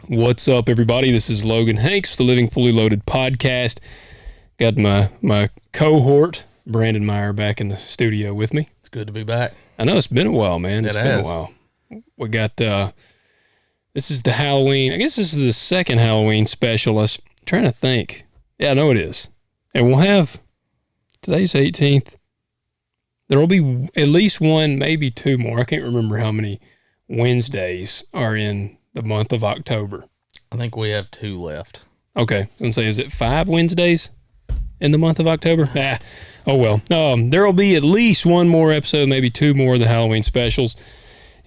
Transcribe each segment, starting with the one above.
What's up, everybody? This is Logan Hanks with the Living Fully Loaded podcast. Got my cohort, Brandon Meyer, back in the studio with me. It's good to be back. I know it's been a while, man. It's been a while. We got, this is the Halloween. I guess this is the second Halloween special. I was trying to think. Yeah, I know it is. And we'll have, today's 18th. There will be at least one, maybe two more. I can't remember how many Wednesdays are in the month of October. I think we have 2 left. Okay. I was going to say, is it 5 Wednesdays in the month of October? Oh well. There will be at least one more episode, maybe 2 more of the Halloween specials.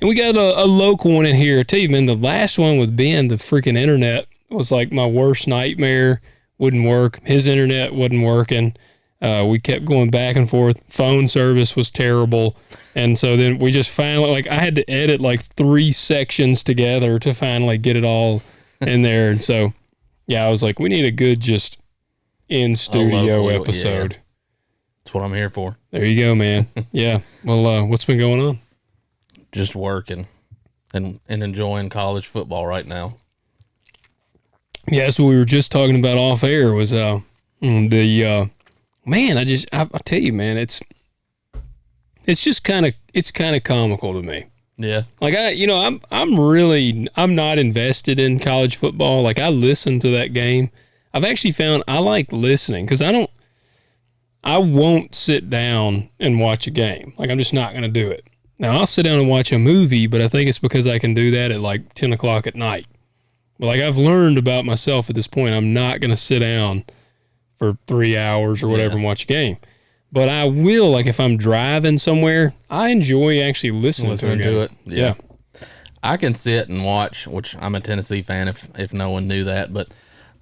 And we got a local one in here. I tell you, man, the last one with Ben, the freaking internet was like my worst nightmare. Wouldn't work. His internet wasn't working. We kept going back and forth. Phone service was terrible. And so then we just finally, like, I had to edit like 3 sections together to finally get it all in there. And so, yeah, I was like, we need a good just in-studio episode. Yeah. That's what I'm here for. There you go, man. Yeah. Well, what's been going on? Just working and enjoying college football right now. Yeah, that's what we were just talking about off air was man, I tell you, man, it's just kind of comical to me. Yeah. Like I'm not invested in college football. Like I listen to that game. I've actually found I like listening because I won't sit down and watch a game. Like I'm just not going to do it. Now I'll sit down and watch a movie, but I think it's because I can do that at like 10 o'clock at night. But like I've learned about myself at this point, I'm not going to sit down for 3 hours or whatever and watch a game. But I will, like if I'm driving somewhere, I enjoy actually listening to it. Yeah. I can sit and watch, which I'm a Tennessee fan if no one knew that, but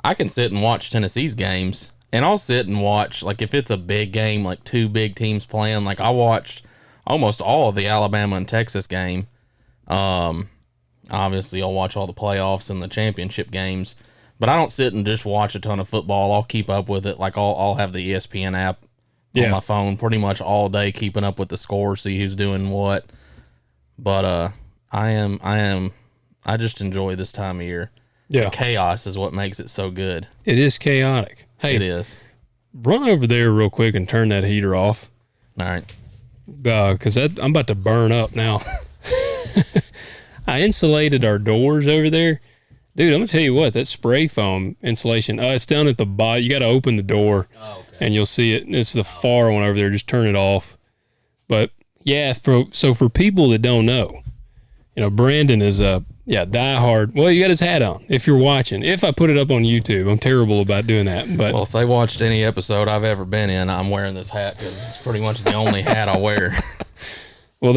I can sit and watch Tennessee's games, and I'll sit and watch, like if it's a big game, like 2 big teams playing, like I watched almost all of the Alabama and Texas game. Obviously I'll watch all the playoffs and the championship games, but I don't sit and just watch a ton of football. I'll keep up with it. Like I'll have the ESPN app on my phone pretty much all day, keeping up with the score, see who's doing what. But I just enjoy this time of year. Yeah. The chaos is what makes it so good. It is chaotic. Hey, it is. Run over there real quick and turn that heater off. All right. Because I'm about to burn up now. I insulated our doors over there. Dude, I'm going to tell you what, that spray foam insulation, it's down at the bottom. You got to open the door, and you'll see it. It's the far one over there. Just turn it off. But, yeah, for people that don't know, Brandon is a diehard. Well, you got his hat on if you're watching. If I put it up on YouTube, I'm terrible about doing that. But well, if they watched any episode I've ever been in, I'm wearing this hat because it's pretty much the only hat I wear. Well,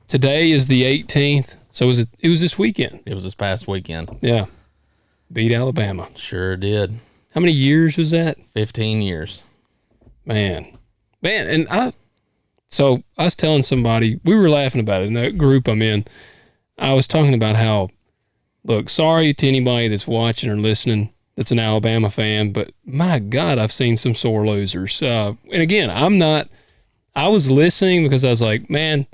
today is the 18th. So it was this weekend. It was this past weekend. Yeah. Beat Alabama. Sure did. How many years was that? 15 years. Man. And I was telling somebody, we were laughing about it in that group I'm in. I was talking about how, look, sorry to anybody that's watching or listening that's an Alabama fan, but my God, I've seen some sore losers. And again, I was listening because I was like, man,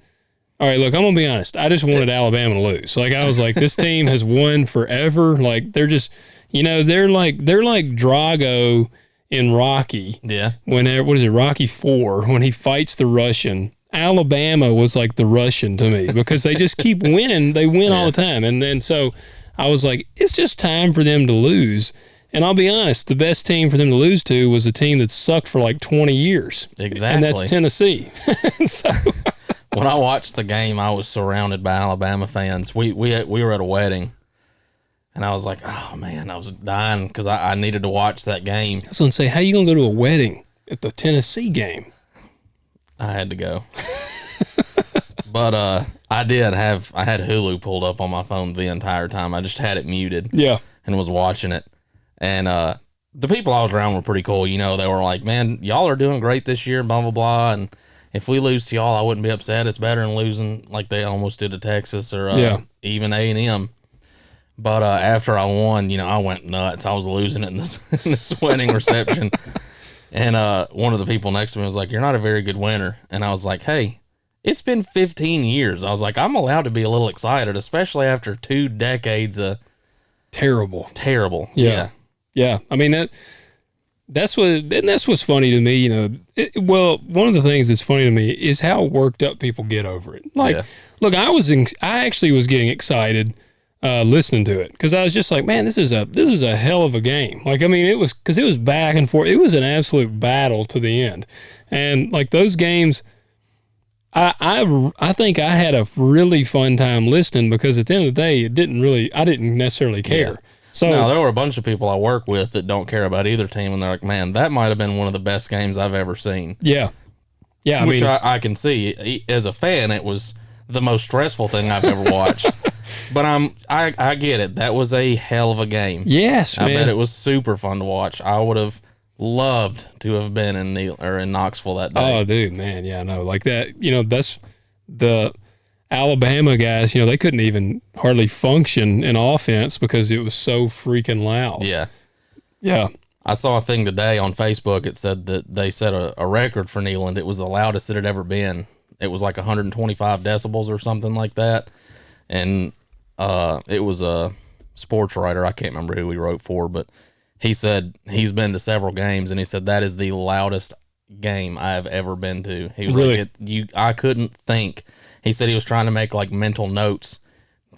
all right, look, I'm going to be honest. I just wanted Alabama to lose. Like, I was like, this team has won forever. Like, they're just, they're like Drago in Rocky. Yeah. What is it, Rocky 4, when he fights the Russian. Alabama was like the Russian to me because they just keep winning. They win all the time. And then so I was like, it's just time for them to lose. And I'll be honest, the best team for them to lose to was a team that sucked for like 20 years. Exactly. And that's Tennessee. So... When I watched the game, I was surrounded by Alabama fans. We were at a wedding, and I was like, oh, man, I was dying because I needed to watch that game. I was going to say, how you going to go to a wedding at the Tennessee game? I had to go. But I had Hulu pulled up on my phone the entire time. I just had it muted. Yeah. And was watching it. And the people I was around were pretty cool. They were like, man, y'all are doing great this year, blah, blah, blah, and if we lose to y'all, I wouldn't be upset. It's better than losing like they almost did to Texas or even A&M. But after I won, I went nuts. I was losing it in this wedding reception. And one of the people next to me was like, you're not a very good winner. And I was like, hey, It's been 15 years. I was like, I'm allowed to be a little excited, especially after 2 decades of Terrible. Yeah. Yeah. I mean, that's what's funny to me, you know. Well, one of the things that's funny to me is how worked up people get over it. Like, look, I actually was getting excited listening to it, because I was just like, man, this is a hell of a game. Like, I mean, it was back and forth. It was an absolute battle to the end, and like those games, I think I had a really fun time listening, because at the end of the day, I didn't necessarily care. Yeah. So no, there were a bunch of people I work with that don't care about either team, and they're like, man, that might have been one of the best games I've ever seen. Yeah. Which I can see. As a fan, it was the most stressful thing I've ever watched. But I get it. That was a hell of a game. Yes, man. I bet it was super fun to watch. I would have loved to have been in Knoxville that day. Oh, dude, man. Yeah, I know. Like that, you know, that's the Alabama guys, you know, they couldn't even hardly function in offense because it was so freaking loud. Yeah. Yeah. I saw a thing today on Facebook. It said that they set a record for Neyland. It was the loudest it had ever been. It was like 125 decibels or something like that. And it was a sports writer. I can't remember who he wrote for, but he said he's been to several games, and he said that is the loudest game I have ever been to. He was really? Like, I couldn't think. He said he was trying to make like mental notes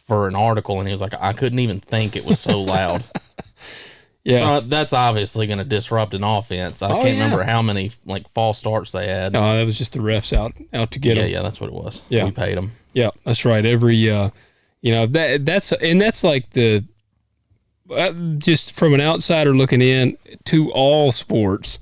for an article, and he was like, I couldn't even think, it was so loud. Yeah. So that's obviously going to disrupt an offense. I can't remember how many like false starts they had. No, that was just the refs out to get them. Yeah, that's what it was. Yeah. We paid them. Yeah, that's right. Every, you know, that's like the, just from an outsider looking in to all sports,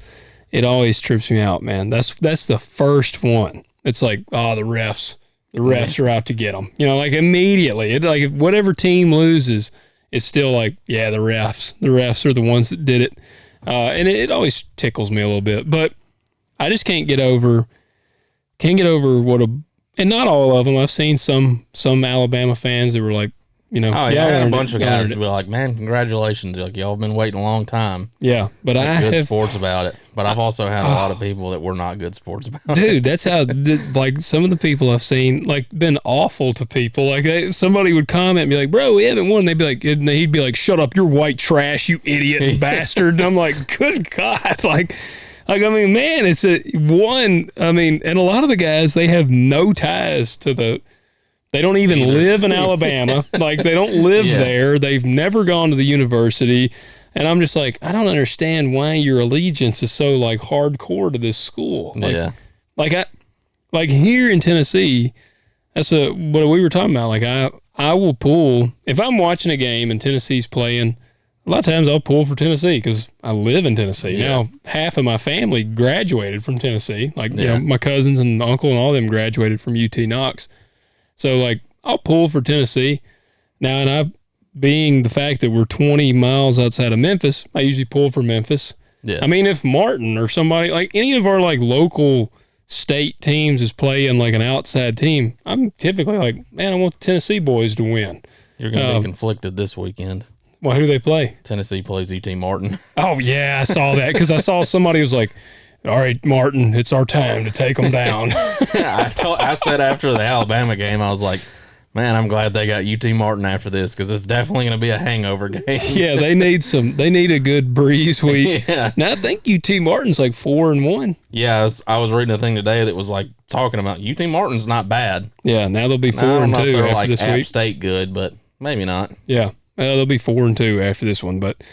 it always trips me out, man. That's the first one. It's like, oh, the refs are out to get them. You know, like immediately, like if whatever team loses, it's still like, yeah, the refs are the ones that did it. And it always tickles me a little bit, but I just can't get over and not all of them. I've seen some Alabama fans that were like, you know, I had a bunch of guys that were like, man, congratulations. Like, y'all have been waiting a long time. Yeah. But I have good sports about it. But I've also had a lot of people that were not good sports about it. Dude, that's how, like, some of the people I've seen, like, been awful to people. Like, somebody would comment and be like, bro, we haven't won. They'd be like, and he'd be like, shut up, you're white trash, you idiot bastard. And I'm like, good God. Like, I mean, man, and a lot of the guys, they have no ties to they don't even live in Alabama. Like, they don't live there. They've never gone to the university. And I'm just like, I don't understand why your allegiance is so like hardcore to this school. Like, like here in Tennessee, that's what we were talking about. Like I will pull, if I'm watching a game and Tennessee's playing, a lot of times I'll pull for Tennessee because I live in Tennessee. Yeah. Now, half of my family graduated from Tennessee. Like, you know, my cousins and uncle and all of them graduated from UT Knox. So like I'll pull for Tennessee. Now, and being the fact that we're 20 miles outside of Memphis, I usually pull for Memphis. Yeah. I mean, if Martin or somebody, like any of our like local state teams is playing like an outside team, I'm typically like, man, I want the Tennessee boys to win. You're going to be conflicted this weekend. Well, who do they play? Tennessee plays UT Martin. Oh, yeah, I saw that because I saw somebody was like, all right, Martin, it's our time to take them down. I said after the Alabama game, I was like, man, I'm glad they got UT Martin after this because it's definitely going to be a hangover game. Yeah, they need a good breeze week. Yeah. Now I think UT Martin's like 4-1. Yeah, I was reading a thing today that was like talking about UT Martin's not bad. Yeah, now they'll be 4-2 after like this App week. State good, but maybe not. Yeah, they'll be 4-2 after this one. But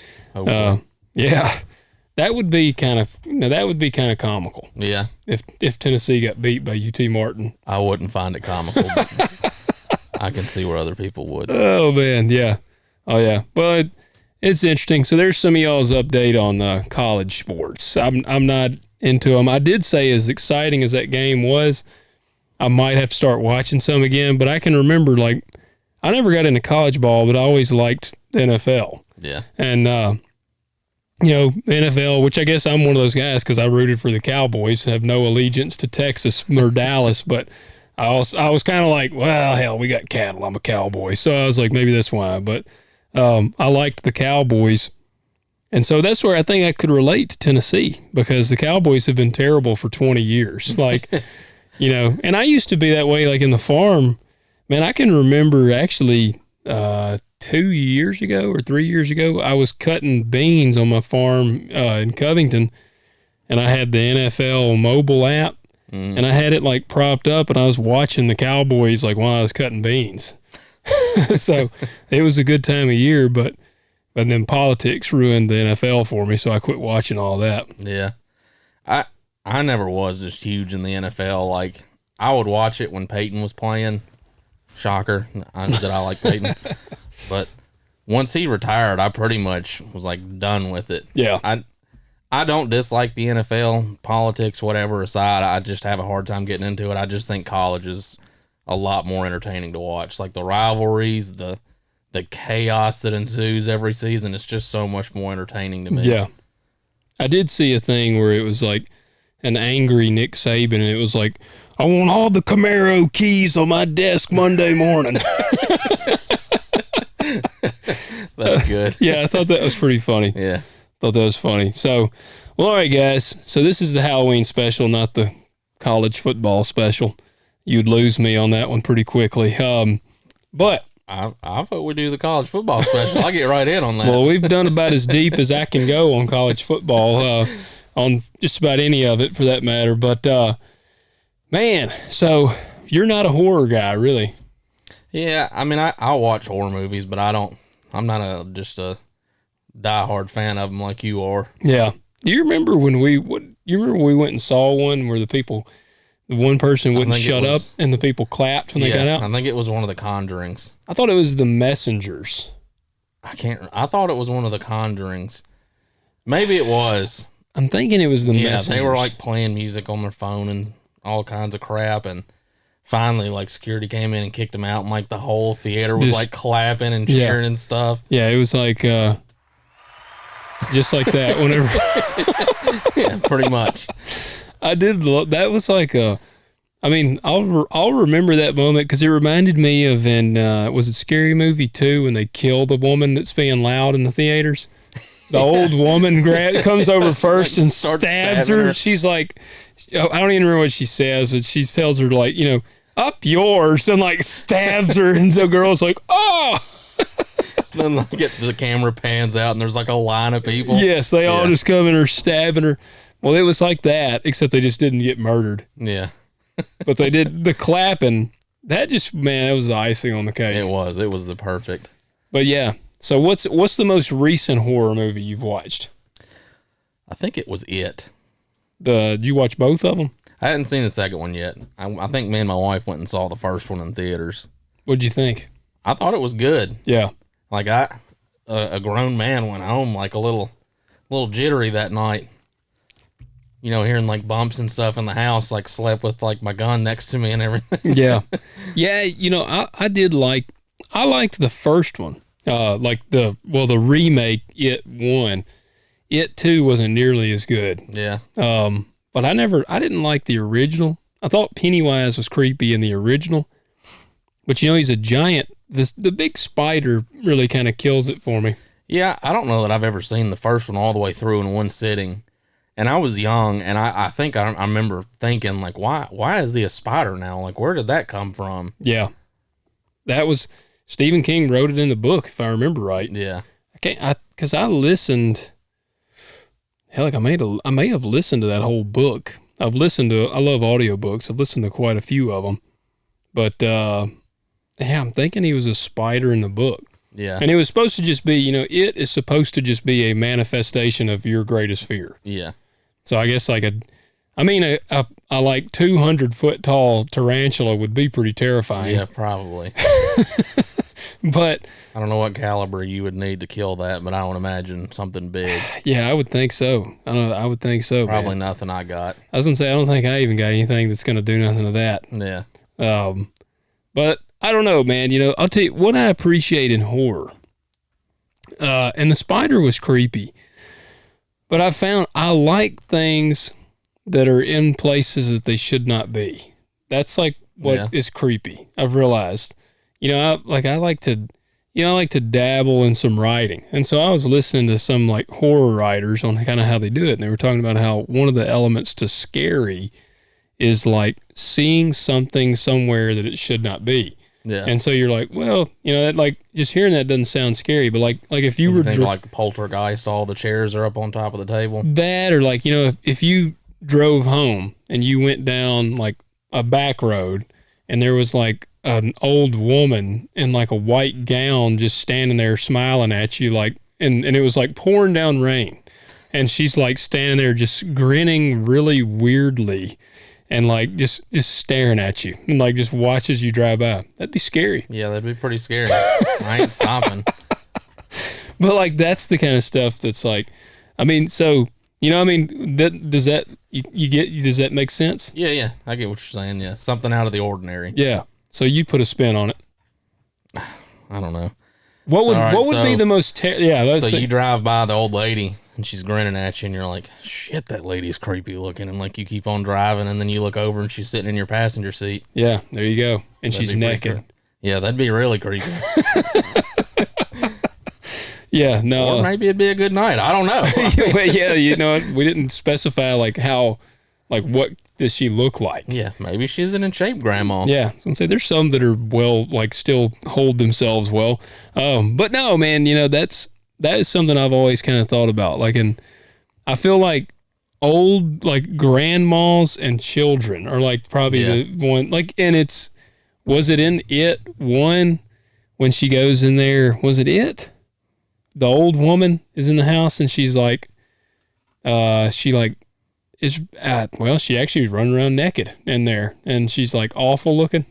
yeah, that would be kind of comical. Yeah, if Tennessee got beat by UT Martin, I wouldn't find it comical. But I can see where other people would. Oh, man, yeah. Oh, yeah. Well, it's interesting. So there's some of y'all's update on college sports. I'm not into them. I did say as exciting as that game was, I might have to start watching some again. But I can remember, like, I never got into college ball, but I always liked the NFL. Yeah. And, you know, NFL, which I guess I'm one of those guys because I rooted for the Cowboys, have no allegiance to Texas or Dallas, but I was kind of like, well, hell, we got cattle. I'm a cowboy. So I was like, maybe that's why. But I liked the Cowboys. And so that's where I think I could relate to Tennessee because the Cowboys have been terrible for 20 years. Like, You know, and I used to be that way, like in the farm. Man, I can remember actually 2 years ago or 3 years ago, I was cutting beans on my farm in Covington, and I had the NFL mobile app, and I had it like propped up, and I was watching the Cowboys like while I was cutting beans. So it was a good time of year, but then politics ruined the NFL for me, so I quit watching all that. Yeah. I never was just huge in the NFL. Like, I would watch it when Peyton was playing. Shocker that I like Peyton. But once he retired, I pretty much was like done with it. Yeah. I don't dislike the NFL, politics, whatever aside. I just have a hard time getting into it. I just think college is a lot more entertaining to watch. Like the rivalries, the chaos that ensues every season. It's just so much more entertaining to me. Yeah. I did see a thing where it was like an angry Nick Saban, and it was like, I want all the Camaro keys on my desk Monday morning. That's good. Yeah, I thought that was pretty funny. Yeah. Thought that was funny. So, well, all right, guys. So this is the Halloween special, not the college football special. You'd lose me on that one pretty quickly. But I thought we do the college football special. I'll get right in on that. well, we've done about as deep as I can go on college football, on just about any of it for that matter. But, man, so you're not a horror guy, really. Yeah, I mean, I'll watch horror movies, but I'm not just a diehard fan of them like you are. Yeah. Do you remember when we went and saw one where the one person wouldn't shut up and the people clapped when they got out? I think it was one of the Conjurings. I thought it was the Messengers. I thought it was one of the Conjurings. Maybe it was. I'm thinking it was the Messengers. They were like playing music on their phone and all kinds of crap, and finally like security came in and kicked them out, and like the whole theater was like clapping and cheering and stuff. Yeah, it was like just like that whenever. Yeah, pretty much. I did love that. Was like I'll remember that moment because it reminded me of was it Scary Movie 2 when they kill the woman that's being loud in the theaters? The old woman comes over first and stabs her. She's like, I don't even remember what she says, but she tells her like, up yours, and like stabs her, and the girl's like, oh. Then like the camera pans out and there's like a line of people. Yes, they all just come and are stabbing her. Well, it was like that, except they just didn't get murdered. Yeah. But they did the clapping. That just, man, that was the icing on the cake. It was the perfect. But yeah. So what's the most recent horror movie you've watched? I think it was It. Did you watch both of them? I hadn't seen the second one yet. I think me and my wife went and saw the first one in theaters. What'd you think? I thought it was good. Yeah. Like a grown man went home like a little jittery that night. Hearing like bumps and stuff in the house, like slept with like my gun next to me and everything. Yeah. Yeah. I liked the first one. The remake, It 1. It 2 wasn't nearly as good. Yeah. But I didn't like the original. I thought Pennywise was creepy in the original. But he's a giant. The big spider really kind of kills it for me. Yeah, I don't know that I've ever seen the first one all the way through in one sitting. And I was young, and I think I remember thinking, like, why is he a spider now? Like, where did that come from? Yeah. That was, Stephen King wrote it in the book, if I remember right. Yeah. Because I listened, hell, I may have listened to that whole book. I love audiobooks. I've listened to quite a few of them. But, I'm thinking he was a spider in the book. Yeah. And it was supposed to just be, it is supposed to just be a manifestation of your greatest fear. Yeah. So I guess like a 200-foot tall tarantula would be pretty terrifying. Yeah, probably. But I don't know what caliber you would need to kill that, but I would imagine something big. Yeah, I would think so. I would think so. Probably man. nothing I got. I was gonna say I don't think I even got anything that's gonna do nothing to that. Yeah. But I don't know, man. I'll tell you what I appreciate in horror. And the spider was creepy. But I found I like things that are in places that they should not be. That's like what is creepy. I've realized. I like to dabble in some writing. And so I was listening to some like horror writers on kind of how they do it. And they were talking about how one of the elements to scary is like seeing something somewhere that it should not be. Yeah. And so you're like, well, that, like, just hearing that doesn't sound scary, but like if you were like the poltergeist, all the chairs are up on top of the table. That, or like, if you drove home and you went down like a back road and there was like an old woman in like a white gown just standing there smiling at you, like, and it was like pouring down rain, and she's like standing there just grinning really weirdly and like just staring at you and like just watches you drive by. That'd be scary. Yeah, that'd be pretty scary. I ain't stopping. But like, that's the kind of stuff that's like, I mean, so, does that make sense? Yeah, I get what you're saying. Yeah, something out of the ordinary. Yeah. So you put a spin on it. I don't know. What would be the most you drive by the old lady and she's grinning at you and you're like, shit, that lady's creepy looking, and like you keep on driving and then you look over and she's sitting in your passenger seat. Yeah, there you go. And she's naked. Yeah, that'd be really creepy. Yeah, no. Or maybe it'd be a good night. I don't know. Yeah, we didn't specify like how, like what does she look like? Yeah, maybe she's an in shape grandma. Yeah, so I'd say there's some that are like still hold themselves well. But no, man, that is something I've always kind of thought about. Like, and I feel like old like grandmas and children are like probably the one. Like, and was it in It one when she goes in there? Was it It? The old woman is in the house and she's like, she actually was running around naked in there and she's like awful looking.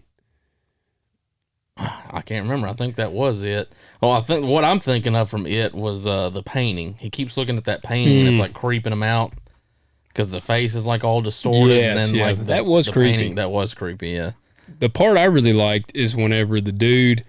I can't remember. I think that was it. Well, I think what I'm thinking of from It was the painting. He keeps looking at that painting and it's like creeping him out because the face is like all distorted. Yes, and then like that was creepy. Painting, that was creepy. Yeah. The part I really liked is whenever the dude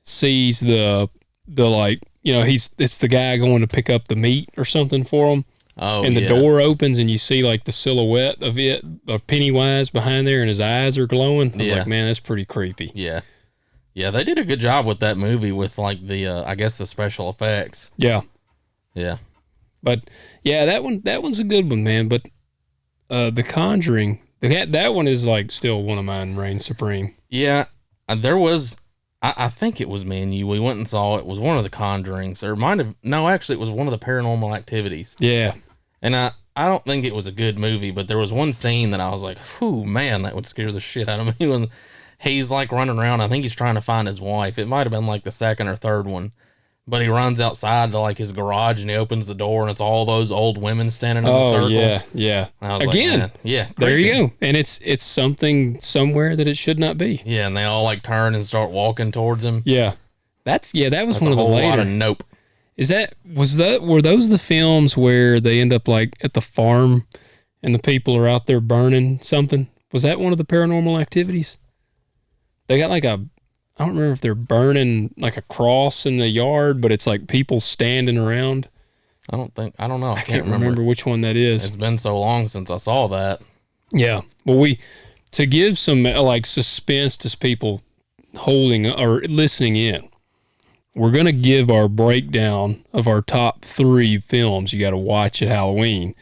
sees the like, it's the guy going to pick up the meat or something for him. Oh, and the door opens and you see like the silhouette of Pennywise behind there and his eyes are glowing. I was like, man, that's pretty creepy. Yeah. Yeah, they did a good job with that movie with like the, I guess the special effects. Yeah. Yeah. But yeah, that one's a good one, man. But The Conjuring, that one is like still one of mine, reigns supreme. Yeah. There was, I think it was me and you. We went and saw it. It was one of the Conjurings, or actually it was one of the Paranormal Activities. Yeah. And I don't think it was a good movie, but there was one scene that I was like, "Whew, man, that would scare the shit out of me." When he's like running around, I think he's trying to find his wife. It might have been like the second or third one, but he runs outside to like his garage and he opens the door and it's all those old women standing in the circle. Yeah. And I was again, like, yeah, there you go. And it's something somewhere that it should not be. Yeah, and they all like turn and start walking towards him. Yeah, that was one of the later. Nope. Were those the films where they end up like at the farm and the people are out there burning something? Was that one of the Paranormal Activities? They got like I don't remember if they're burning like a cross in the yard, but it's like people standing around. I don't know. I can't remember which one that is. It's been so long since I saw that. Yeah. Well, to give some like suspense to people holding or listening in, we're going to give our breakdown of our top 3 films you got to watch at Halloween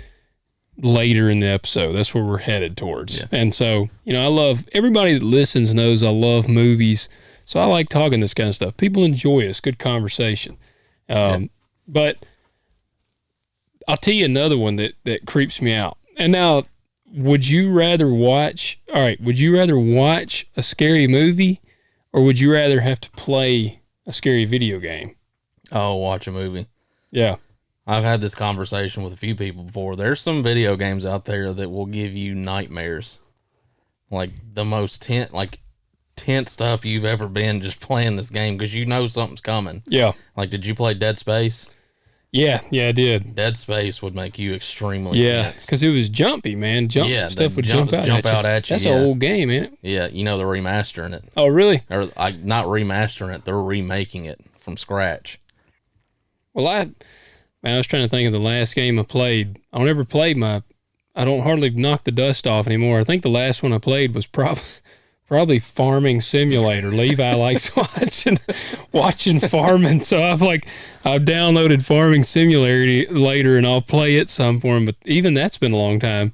later in the episode. That's where we're headed towards. Yeah. And so, I love, everybody that listens knows I love movies. So I like talking this kind of stuff. People enjoy us. Good conversation. But I'll tell you another one that creeps me out. And now, would you rather watch a scary movie or would you rather have to play a scary video game? Oh, watch a movie. Yeah. I've had this conversation with a few people before. There's some video games out there that will give you nightmares. Like the most tensed up you've ever been just playing this game because something's coming. Yeah. Like, did you play Dead Space? Yeah, I did. Dead Space would make you extremely tense. Because it was jumpy, man. Stuff would jump out at you. That's an old game, ain't it? Yeah, they're remastering it. Oh, really? Or not remastering it, they're remaking it from scratch. Well, I was trying to think of the last game I played. I don't ever play I don't hardly knock the dust off anymore. I think the last one I played was probably Farming Simulator. Levi likes watching farming, so I've downloaded Farming Simulator later, and I'll play it some for him. But even that's been a long time.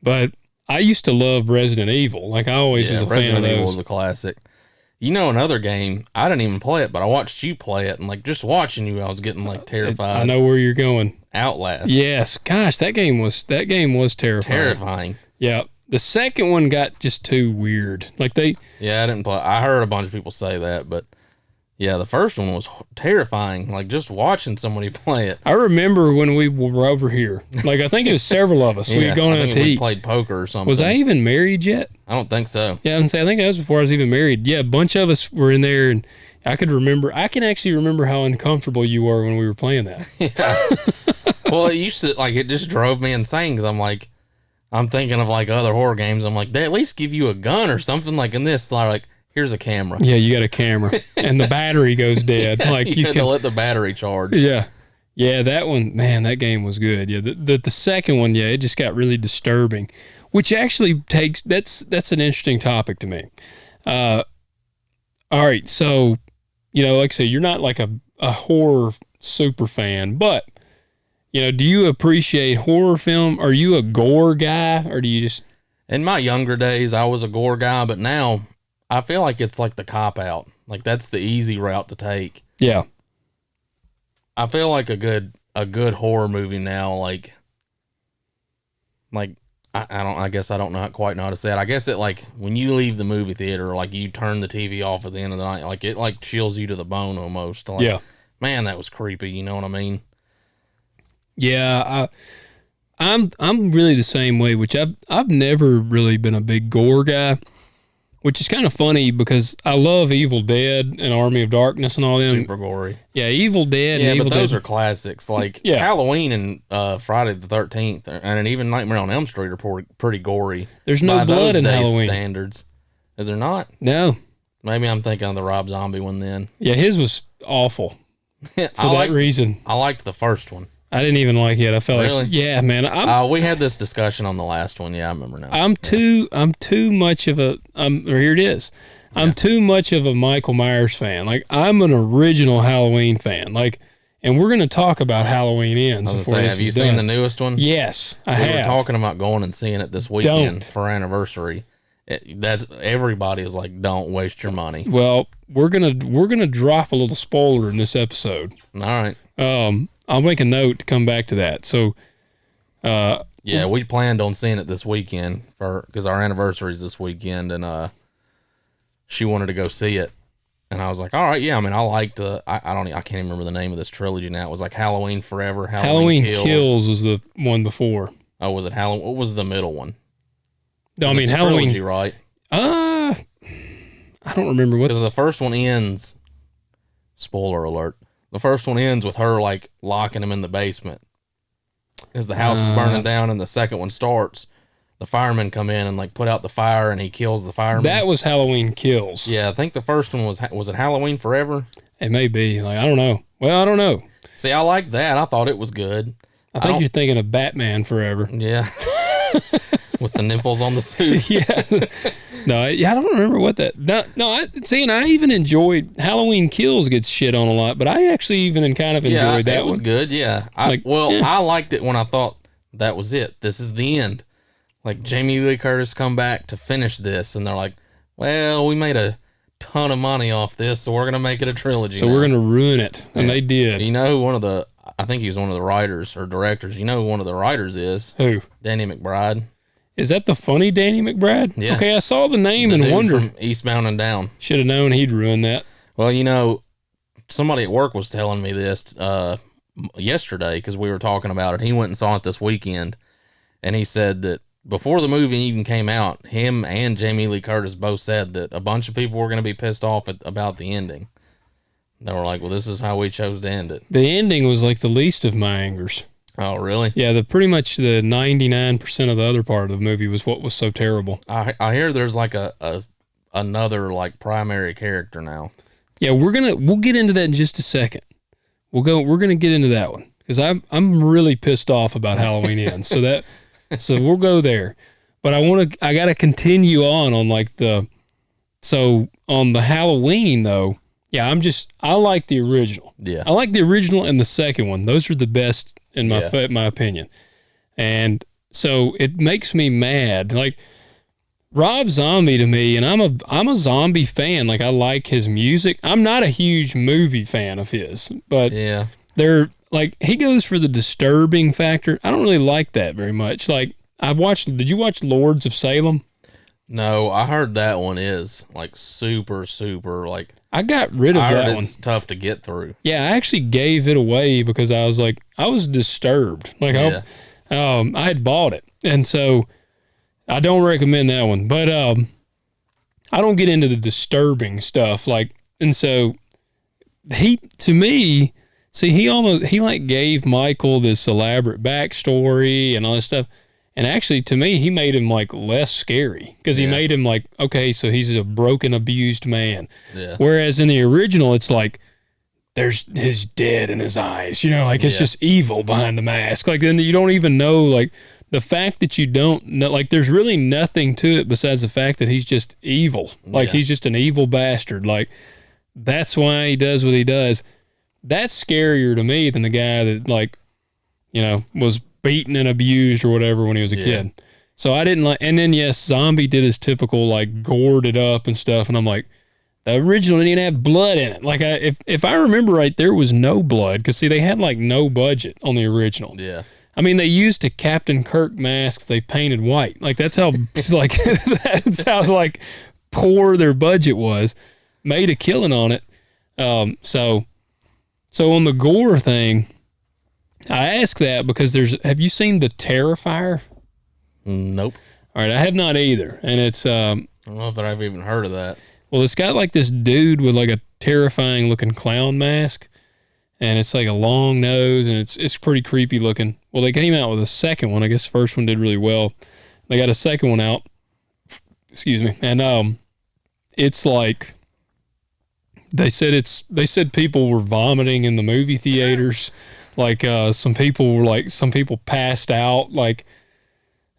But I used to love Resident Evil. Like I always was a fan of Resident Evil those. was a classic. You know, another game, I didn't even play it, but I watched you play it, and like just watching you, I was getting like terrified. I know where you're going. Outlast. Yes, gosh, that game was terrifying. Terrifying. Yeah, the second one got just too weird. Like Yeah, I didn't play. I heard a bunch of people say that, but yeah, the first one was terrifying. Like just watching somebody play it. I remember when we were over here. Like I think it was several of us. We had gone out to eat. Played poker or something. Was I even married yet? I don't think so. Yeah, I think that was before I was even married. Yeah, a bunch of us were in there, and I can actually remember how uncomfortable you were when we were playing that. Yeah. Well, it used to, like, it just drove me insane because I'm thinking of like other horror games. I'm like, they at least give you a gun or something. Like in this, like, here's a camera. Yeah, you got a camera, and the battery goes dead. Like you had to let the battery charge. Yeah. Yeah, that one, man, that game was good. Yeah, the second one, yeah, it just got really disturbing, which actually that's an interesting topic to me. All right, so, like I said, you're not like a horror super fan, but, do you appreciate horror film? Are you a gore guy, or do you just... In my younger days, I was a gore guy, but now I feel like it's like the cop-out. Like, that's the easy route to take. Yeah. I feel like a good horror movie now, like I guess I don't quite know how to say it. I guess it, like, when you leave the movie theater, like, you turn the TV off at the end of the night, like, it, like, chills you to the bone almost. Like, yeah. Man, that was creepy, you know what I mean? Yeah, I'm really the same way, which I've never really been a big gore guy, which is kind of funny because I love Evil Dead and Army of Darkness and all them. Super gory. Yeah, Evil Dead. Yeah, and Evil but those Dead are classics. Like Yeah. Halloween and Friday the 13th, and even Nightmare on Elm Street are pretty gory. There's no by blood those in days' Halloween. standards. Is there not? No. Maybe I'm thinking of the Rob Zombie one then. Yeah, his was awful for that reason. I liked the first one. I didn't even like it. I felt Really? like, yeah, man. We had this discussion on the last one. Yeah, I remember now. I'm too much of a or here it is. I'm too much of a Michael Myers fan. Like I'm an original Halloween fan. Like, and we're gonna talk about Halloween Ends. I was gonna say, have you seen the newest one? Yes, I have. We were talking about going and seeing it this weekend Don't. for anniversary. That's everybody is like, don't waste your money. Well, we're gonna drop a little spoiler in this episode. All right. I'll make a note to come back to that. So, yeah, we planned on seeing it this weekend because our anniversary is this weekend, and she wanted to go see it, and I was like, all right, yeah. I mean, I liked I can't even remember the name of this trilogy now. It was like Halloween Forever, Halloween Kills was the one before. Oh, was it Halloween? What was the middle one? No, I mean It's a Halloween. trilogy, right? I don't remember what. Because the first one ends. Spoiler alert. The first one ends with her like locking him in the basement as the house is burning down, and the second one starts. The firemen come in and like put out the fire, and he kills the fireman. That was Halloween Kills. Yeah, I think the first one was it Halloween Forever? It may be. Like I don't know. Well, I don't know. See, I liked that. I thought it was good. I think you're thinking of Batman Forever. Yeah. With the nipples on the suit. Yeah. No, I don't remember what that. And I even enjoyed Halloween Kills gets shit on a lot, but I actually even kind of enjoyed that it was one. good. Yeah. I liked it when I thought that was it. This is the end. Like Jamie Lee Curtis come back to finish this, and they're like, "Well, we made a ton of money off this, so we're gonna make it a trilogy. So now. we're gonna ruin it," and they did. You know who I think he was one of the writers or directors. You know who one of the writers is? Who? Danny McBride. Is that the funny Danny McBride? Yeah. Okay, I saw the name and dude wondered. from Eastbound and Down. Should have known he'd ruin that. Well, you know, somebody at work was telling me this yesterday because we were talking about it. He went and saw it this weekend, and he said that before the movie even came out, him and Jamie Lee Curtis both said that a bunch of people were going to be pissed off about the ending. They were like, well, this is how we chose to end it. The ending was like the least of my angers. Oh, really? Yeah, pretty much the 99% of the other part of the movie was what was so terrible. I hear there's like another like primary character now. Yeah, we'll get into that in just a second. We're gonna get into that one because I'm really pissed off about Halloween Ends. So we'll go there. But I gotta continue on like so on the Halloween though. Yeah, I like the original. Yeah. I like the original and the second one. Those are the best in my opinion. And so it makes me mad. Like Rob Zombie to me, and I'm a zombie fan. Like I like his music. I'm not a huge movie fan of his, but Yeah. they're like he goes for the disturbing factor. I don't really like that very much. Like did you watch Lords of Salem? No, I heard that one is like super, super like. I got rid of I heard that one. it's tough to get through. Yeah, I actually gave it away because I was disturbed. Like Yeah. I had bought it, and so I don't recommend that one. But I don't get into the disturbing stuff. Like, and so to me, see, he like gave Michael this elaborate backstory and all this stuff. And actually, to me, he made him like less scary because he made him like, okay, so he's a broken, abused man. Yeah. Whereas in the original, it's like there's his dead in his eyes, like it's just evil behind the mask. Like then you don't even know, like the fact that you don't know, like there's really nothing to it besides the fact that he's just evil. Like he's just an evil bastard. Like that's why he does what he does. That's scarier to me than the guy that like, was beaten and abused or whatever when he was a kid. So I didn't like, and then yes, Zombie did his typical like gored it up and stuff. And I'm like, the original didn't even have blood in it. Like if I remember right, there was no blood. Cause see, they had like no budget on the original. Yeah. I mean, they used a Captain Kirk mask they painted white. Like that's how like that's how like poor their budget was. Made a killing on it. So on the gore thing, I ask that because have you seen The Terrifier? Nope. All right, I have not either. And it's I don't know if I've even heard of that. well, it's got like this dude with like a terrifying looking clown mask, and it's like a long nose, and it's pretty creepy looking. Well, they came out with a second one. I guess the first one did really well. They got a second one out. Excuse me. And it's like they said people were vomiting in the movie theaters. Like some people passed out, like,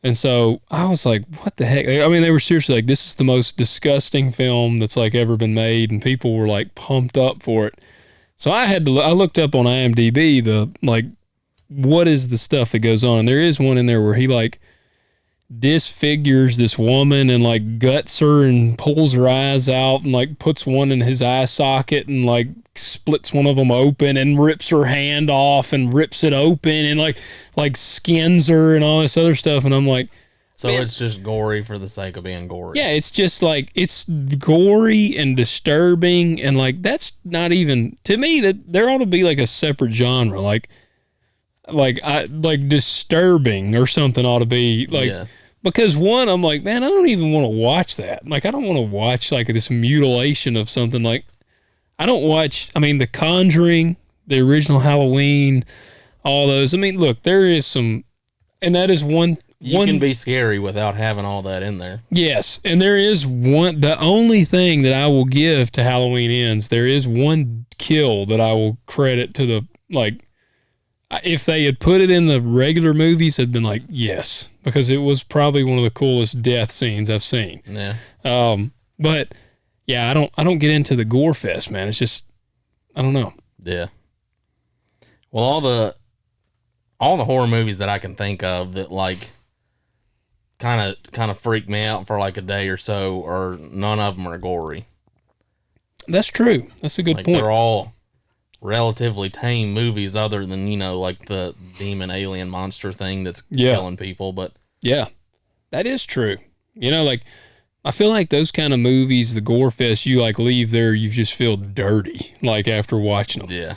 and so I was like, what the heck? I mean, they were seriously like, this is the most disgusting film that's like ever been made, and people were like pumped up for it. So I looked up on IMDb what is the stuff that goes on, and there is one in there where he like disfigures this woman and like guts her and pulls her eyes out and like puts one in his eye socket and like splits one of them open and rips her hand off and rips it open and like skins her and all this other stuff. And I'm like, so man, it's just gory for the sake of being gory. Yeah, it's just like it's gory and disturbing, and like that's not even, to me, that there ought to be like a separate genre, like disturbing or something ought to be like, because one, I'm like, man, I don't even want to watch that. Like, I don't want to watch like this mutilation of something. Like, I don't watch, I mean, The Conjuring, the original Halloween, all those. I mean, look, there is some, and that is one. You can be scary without having all that in there. Yes, and there is one, the only thing that I will give to Halloween Ends, there is one kill that I will credit to the, like, if they had put it in the regular movies, I'd been like, yes, because it was probably one of the coolest death scenes I've seen. Yeah. But yeah, I don't get into the gore fest, man. It's just, I don't know. Yeah. Well, all the horror movies that I can think of that like kind of freak me out for like a day or so, or none of them are gory. That's true. That's a good point. They're all relatively tame movies, other than like the demon alien monster thing that's killing people. But yeah, that is true. Like I feel like those kind of movies, the gore fest, you like leave there, you just feel dirty like after watching them. Yeah.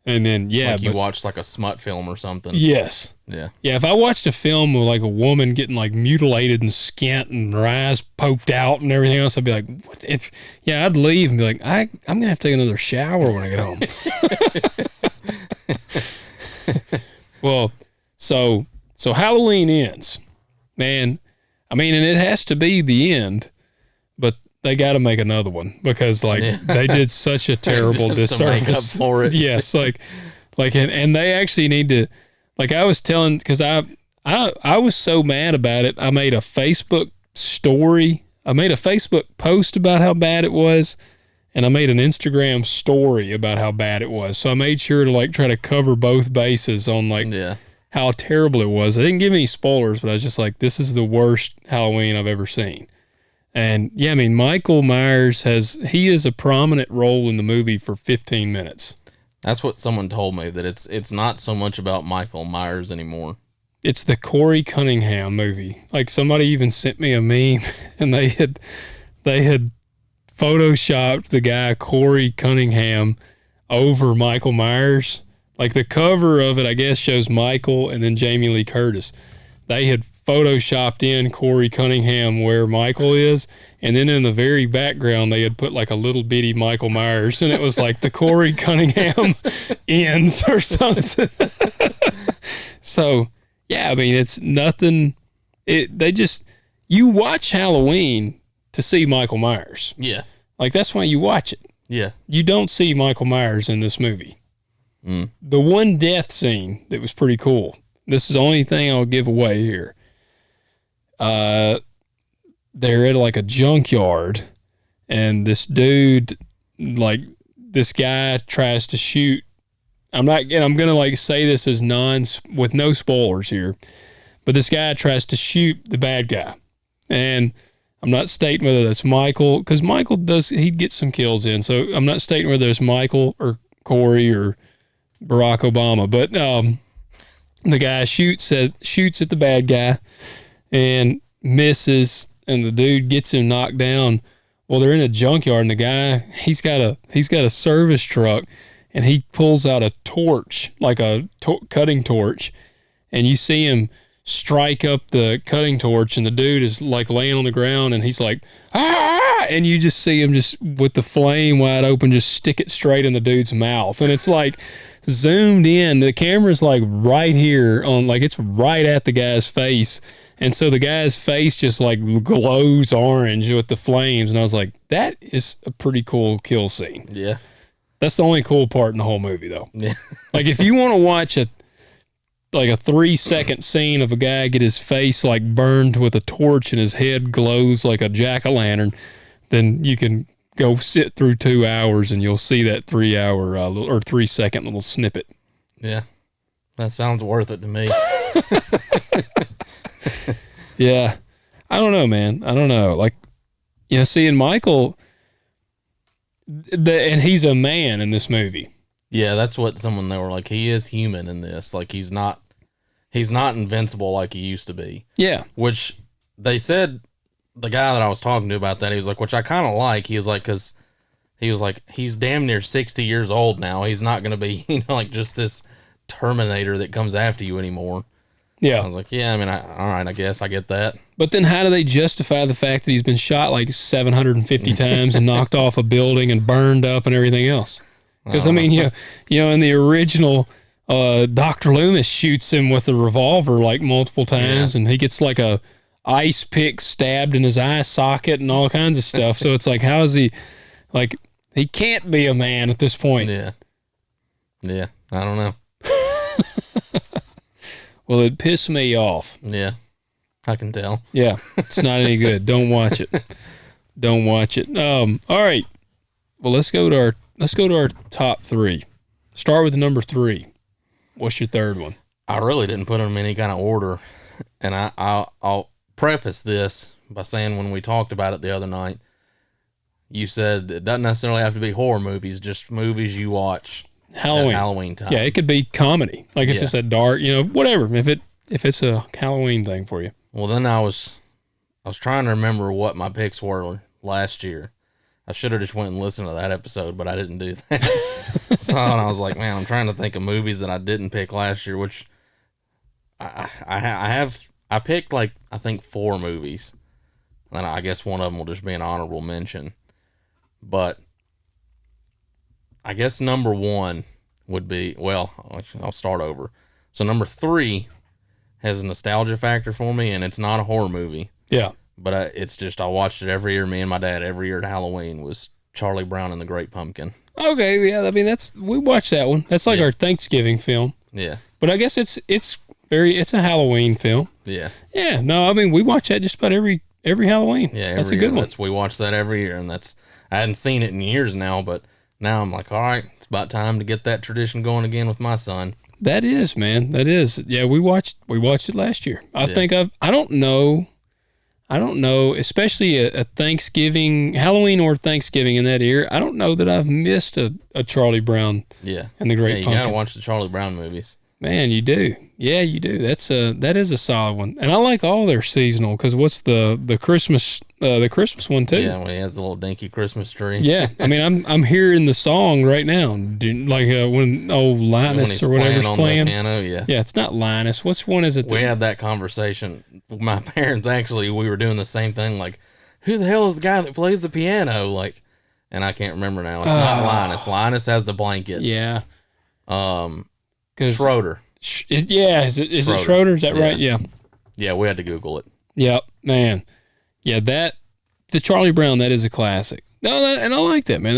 And then like you watched like a smut film or something. Yes. Yeah. Yeah. If I watched a film with like a woman getting like mutilated and skint and her eyes poked out and everything else, I'd be like, what? I'd leave and be like, I'm gonna have to take another shower when I get home. Well, so Halloween Ends, man. I mean, and it has to be the end, but they got to make another one because they did such a terrible disservice for it. Yes, like, and they actually need to, like I was telling, because I was so mad about it. I made a Facebook story. I made a Facebook post about how bad it was, and I made an Instagram story about how bad it was. So I made sure to like try to cover both bases on like how terrible it was. I didn't give any spoilers, but I was just like, this is the worst Halloween I've ever seen. And yeah, I mean, Michael Myers he is a prominent role in the movie for 15 minutes. That's what someone told me, that it's not so much about Michael Myers anymore. It's the Corey Cunningham movie. Like, somebody even sent me a meme, and they had photoshopped the guy Corey Cunningham over Michael Myers. Like, the cover of it, I guess, shows Michael and then Jamie Lee Curtis. They had photoshopped in Corey Cunningham where Michael is, and then in the very background they had put like a little bitty Michael Myers, and it was like the Corey Cunningham ends or something. So yeah, I mean, it's nothing. You watch Halloween to see Michael Myers. Yeah, like that's why you watch it. Yeah, you don't see Michael Myers in this movie. The one death scene that was pretty cool. This is the only thing I'll give away here. They're at like a junkyard, and this dude, like this guy tries to shoot. I'm gonna like say this as with no spoilers here, but this guy tries to shoot the bad guy, and I'm not stating whether that's Michael, because Michael he'd get some kills in, so I'm not stating whether it's Michael or Corey or Barack Obama, but the guy shoots at the bad guy and misses, and the dude gets him knocked down. Well, they're in a junkyard, and the guy, he's got a service truck, and he pulls out a torch, like a cutting torch, and you see him strike up the cutting torch, and the dude is like laying on the ground, and he's like, ah, and you just see him just with the flame wide open, just stick it straight in the dude's mouth, and it's like zoomed in. The camera's like right here on, like it's right at the guy's face. And so the guy's face just like glows orange with the flames. And I was like, that is a pretty cool kill scene. Yeah. That's the only cool part in the whole movie though. Yeah. Like if you want to watch a 3-second scene of a guy get his face like burned with a torch and his head glows like a jack-o'-lantern, then you can go sit through 2 hours and you'll see that 3-hour or 3-second little snippet. Yeah. That sounds worth it to me. Yeah. I don't know, man. I don't know. Like, seeing Michael, and he's a man in this movie. Yeah, that's what they were like, he is human in this. Like, he's not invincible like he used to be. Yeah. Which they said, the guy that I was talking to about that, he was like, which I kind of like. He was like, because he was like, he's damn near 60 years old now. He's not going to be, like just this Terminator that comes after you anymore. Yeah. I was like, yeah, I mean, all right, I guess I get that. But then how do they justify the fact that he's been shot like 750 times and knocked off a building and burned up and everything else? Because, I mean, in the original, Dr. Loomis shoots him with a revolver like multiple times, and he gets like a ice pick stabbed in his eye socket and all kinds of stuff. So it's like, how is he, like, he can't be a man at this point. Yeah. Yeah, I don't know. Well, it pissed me off. Yeah, I can tell. Yeah, it's not any good. Don't watch it. Don't watch it. All right. Well, let's go to our top 3. Start with number 3. What's your third one? I really didn't put them in any kind of order, and I'll preface this by saying, when we talked about it the other night, you said it doesn't necessarily have to be horror movies, just movies you watch. Halloween time. Yeah, it could be comedy. Like if it's a dark, whatever. If it's a Halloween thing for you. Well, then I was trying to remember what my picks were last year. I should have just went and listened to that episode, but I didn't do that. So I was like, man, I'm trying to think of movies that I didn't pick last year, which I picked like, I think 4 movies. And I guess one of them will just be an honorable mention. But I guess number 1 would be, well, I'll start over. So number 3 has a nostalgia factor for me, and it's not a horror movie. Yeah. But it's just, I watched it every year. Me and my dad, every year at Halloween, was Charlie Brown and the Great Pumpkin. Okay, yeah. I mean, we watched that one. That's like our Thanksgiving film. Yeah. But I guess it's a Halloween film. Yeah. Yeah. No, I mean, we watch that just about every Halloween. Yeah, that's a good one. We watch that every year, and I hadn't seen it in years now, but now I'm like, all right, it's about time to get that tradition going again with my son. That is, man. That is. Yeah, we watched it last year. I think I don't know, especially a Thanksgiving, Halloween or Thanksgiving in that era. I don't know that I've missed a Charlie Brown. Yeah. And the Great you Pumpkin. gotta watch the Charlie Brown movies. Man, you do. Yeah, you do. That is a solid one. And I like all their seasonal, because what's the Christmas one too? Yeah, when he has the little dinky Christmas tree. Yeah, I mean, I'm hearing the song right now, like when old Linus or whatever's playing. The piano, yeah, it's not Linus. Which one is it? We had that conversation. My parents actually, we were doing the same thing. Like, who the hell is the guy that plays the piano? Like, and I can't remember now. It's not Linus. Linus has the blanket. Yeah. Schroeder. Is it Schroeder? Is that right? Yeah. Yeah, we had to Google it. Yep, man. Yeah, the Charlie Brown, that is a classic. No, and I like that, man.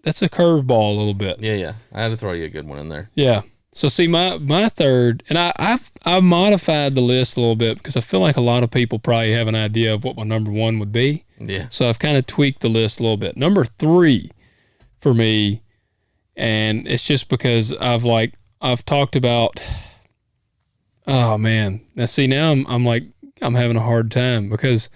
That's a curveball a little bit. Yeah. I had to throw you a good one in there. Yeah. So see, my third, and I've modified the list a little bit because I feel like a lot of people probably have an idea of what my number one would be. Yeah. So I've kind of tweaked the list a little bit. Number 3 for me, and it's just because I've talked about. Oh man, now see, now I'm having a hard time because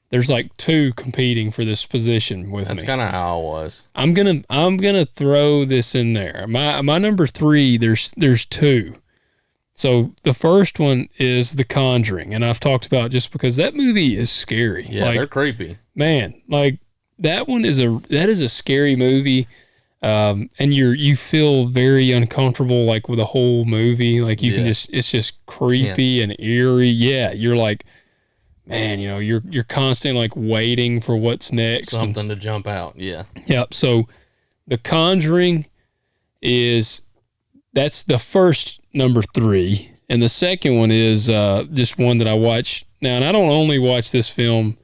there's like 2 competing for this position with me. That's kind of how I was. I'm gonna throw this in there. My number 3. There's 2. So the first one is The Conjuring, and I've talked about just because that movie is scary. Yeah, they're creepy. Man, like that is a scary movie. And you feel very uncomfortable, like with the whole movie. Like you can it's just creepy and eerie. Yeah. You're like, man, you're constantly like waiting for what's next. Something to jump out. Yeah. Yep. So The Conjuring that's the first number 3. And the second one is, just one that I watch now. And I don't only watch this film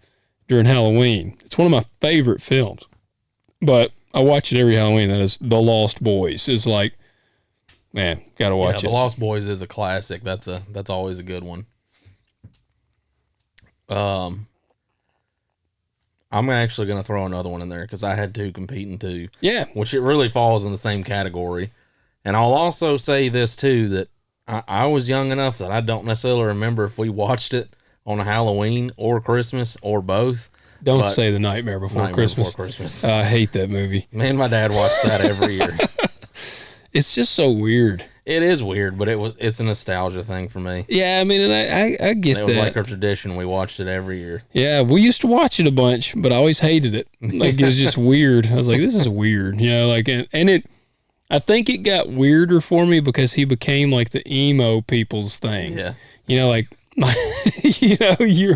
during Halloween. It's one of my favorite films, but I watch it every Halloween. That is The Lost Boys. Is like, man, gotta watch it. The Lost Boys is a classic. That's always a good one. I'm actually gonna throw another one in there because I had 2 competing too. Yeah, which it really falls in the same category. And I'll also say this too, that I was young enough that I don't necessarily remember if we watched it on a Halloween or Christmas or both. Don't say The Nightmare Before Christmas. I hate that movie. Man, my dad watched that every year. It's just so weird. It is weird, but it's a nostalgia thing for me. Yeah, I mean, and I get that. It was like our tradition. We watched it every year. Yeah, we used to watch it a bunch, but I always hated it. Like, it was just weird. I was like, this is weird. I think it got weirder for me because he became like the emo people's thing. Yeah. You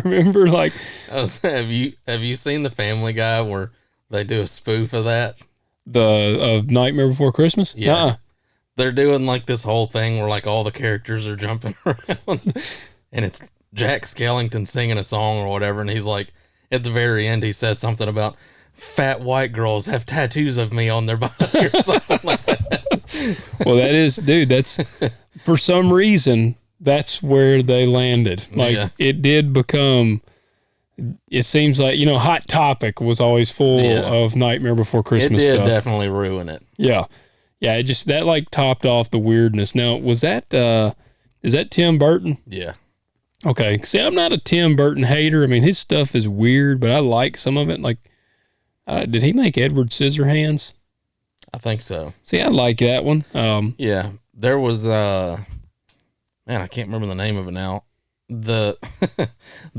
remember like have you seen the Family Guy where they do a spoof of that? Of Nightmare Before Christmas? Yeah. Uh-uh. They're doing like this whole thing where like all the characters are jumping around and it's Jack Skellington singing a song or whatever, and he's like at the very end he says something about fat white girls have tattoos of me on their body or something like that. Well, that's for some reason that's where they landed. Like it did become, it seems like, Hot Topic was always full of Nightmare Before Christmas stuff. It did definitely ruin it. Yeah. Yeah. It just, that like topped off the weirdness. Now, is that Tim Burton? Yeah. Okay. See, I'm not a Tim Burton hater. I mean, his stuff is weird, but I like some of it. Like, did he make Edward Scissorhands? I think so. See, I like that one. Yeah. There was, man, I can't remember the name of it now. The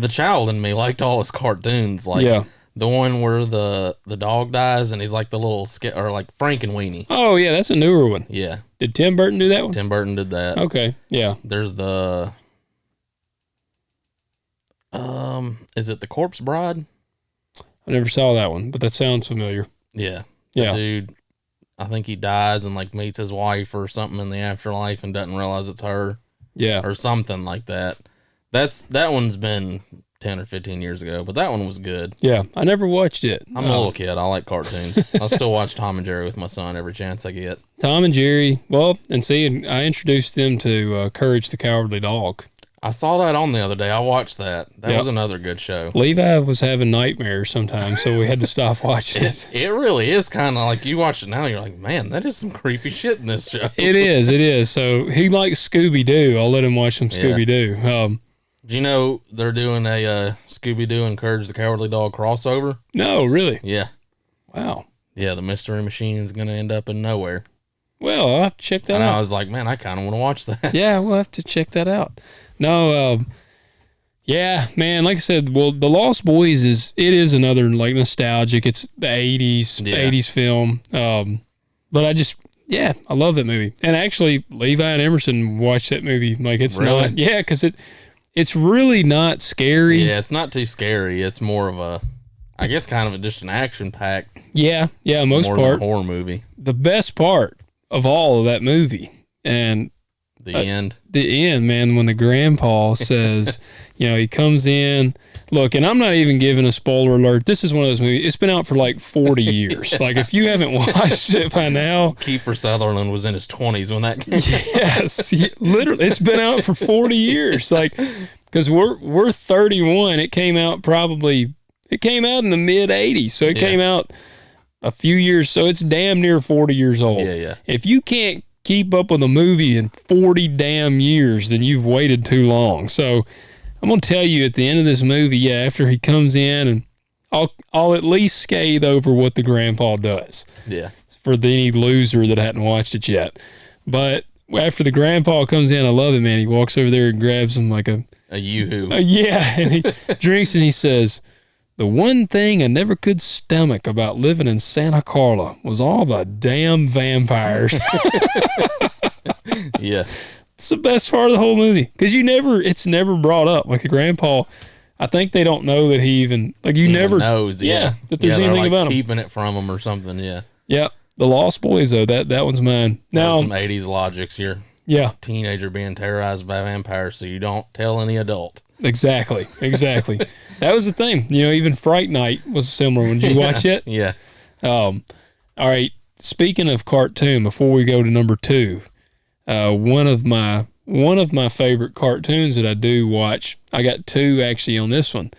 child in me liked all his cartoons, like the one where the dog dies and he's like the little or like Frankenweenie. Oh yeah, that's a newer one. Yeah. Did Tim Burton do that one? Tim Burton did that. Okay. Yeah. There's the is it The Corpse Bride? I never saw that one, but that sounds familiar. Yeah. Yeah. The dude, I think he dies and like meets his wife or something in the afterlife and doesn't realize it's her. Yeah. Or something like that. That one's been 10 or 15 years ago, but that one was good. Yeah. I never watched it. I'm a little kid. I like cartoons. I still watch Tom and Jerry with my son every chance I get. Tom and Jerry. Well, and I introduced them to Courage the Cowardly Dog. I saw that on the other day. I watched that. That was another good show. Levi was having nightmares sometimes, so we had to stop watching it. It really is kind of like, you watch it now, you're like, man, that is some creepy shit in this show. It is. So he likes Scooby-Doo. I'll let him watch some Scooby-Doo. Do you know they're doing a Scooby-Doo and Courage the Cowardly Dog crossover? No, really? Yeah. Wow. Yeah, the Mystery Machine is going to end up in nowhere. Well, I'll have to check that out. I was like, man, I kind of want to watch that. Yeah, we'll have to check that out. No, yeah, man, like I said, well, The Lost Boys is another, like, nostalgic. It's the 80s film. But I love that movie. And actually, Levi and Emerson watched that movie. Like, it's really? not, because it's really not scary. Yeah, it's not too scary. It's more of a, I guess, kind of just an action-packed. Yeah, most more part. Than a horror movie. The best part of all of that movie, and the end, man, when the grandpa says, he comes in, look, and I'm not even giving a spoiler alert. This is one of those movies. It's been out for like 40 years. Like, if you haven't watched it by now. Kiefer Sutherland was in his 20s when that came out. Yes, literally. It's been out for 40 years. Like, because we're 31. It came out in the mid 80s. So it came out a few years. So it's damn near 40 years old. Yeah. If you can't keep up with a movie in 40 damn years, then you've waited too long. So I'm going to tell you at the end of this movie, after he comes in, and I'll at least scathe over what the grandpa does. Yeah. For any loser that hadn't watched it yet. But after the grandpa comes in, I love it, man. He walks over there and grabs him like a yoo-hoo. And he drinks and he says, "The one thing I never could stomach about living in Santa Carla was all the damn vampires." Yeah. It's the best part of the whole movie. Because it's never brought up. Like, the grandpa, I think they don't know that he even never knows. Yeah. That there's anything like about him. Keeping it from him or something. Yeah. Yeah. The Lost Boys, though, that one's mine. Now, some 80s logics here. Yeah. Teenager being terrorized by vampires, so you don't tell any adult. Exactly. That was the thing. Even Fright Night was a similar one. Did you watch it? Yeah. All right. Speaking of cartoon, before we go to number 2, one of my favorite cartoons that I do watch, I got 2 actually on this one.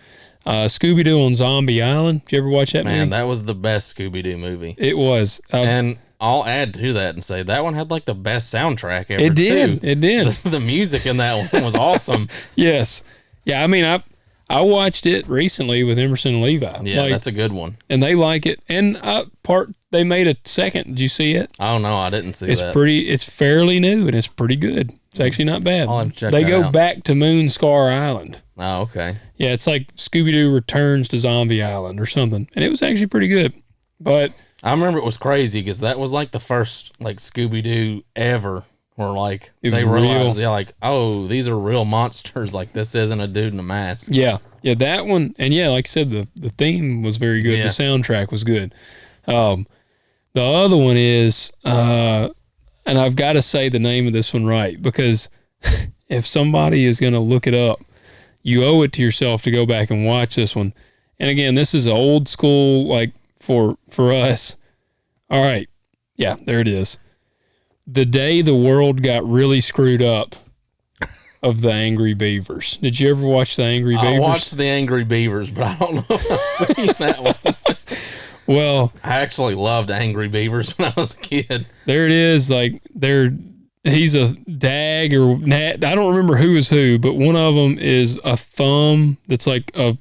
Scooby-Doo on Zombie Island. Did you ever watch that movie? Man, that was the best Scooby-Doo movie. It was. And I'll add to that and say that one had like the best soundtrack ever. It did. The music in that one was awesome. Yes. Yeah, I mean, I watched it recently with Emerson and Levi. Yeah, that's a good one. And they like it. And they made a second. Did you see it? Oh, no, I didn't see that. It's fairly new, and it's pretty good. It's actually not bad. I'll have to check they that go out. back to Moonscar Island. Oh, okay. Yeah, it's like Scooby-Doo returns to Zombie Island or something. And it was actually pretty good. But I remember it was crazy because that was like the first like Scooby-Doo ever where like they realized, like, oh, these are real monsters. Like, this isn't a dude in a mask. Yeah, that one. And yeah, like I said, the theme was very good. Yeah. The soundtrack was good. The other one is, and I've got to say the name of this one right, because if somebody is going to look it up, you owe it to yourself to go back and watch this one. And again, this is old school, like for us. All right. Yeah, there it is. The Day the World Got Really Screwed Up of the Angry Beavers. Did you ever watch the Angry Beavers? I watched the Angry Beavers, but I don't know if I've seen that one. Well, I actually loved Angry Beavers when I was a kid. There it is. Like, he's a dag or nat. I don't remember who is who, but one of them is a thumb that's like a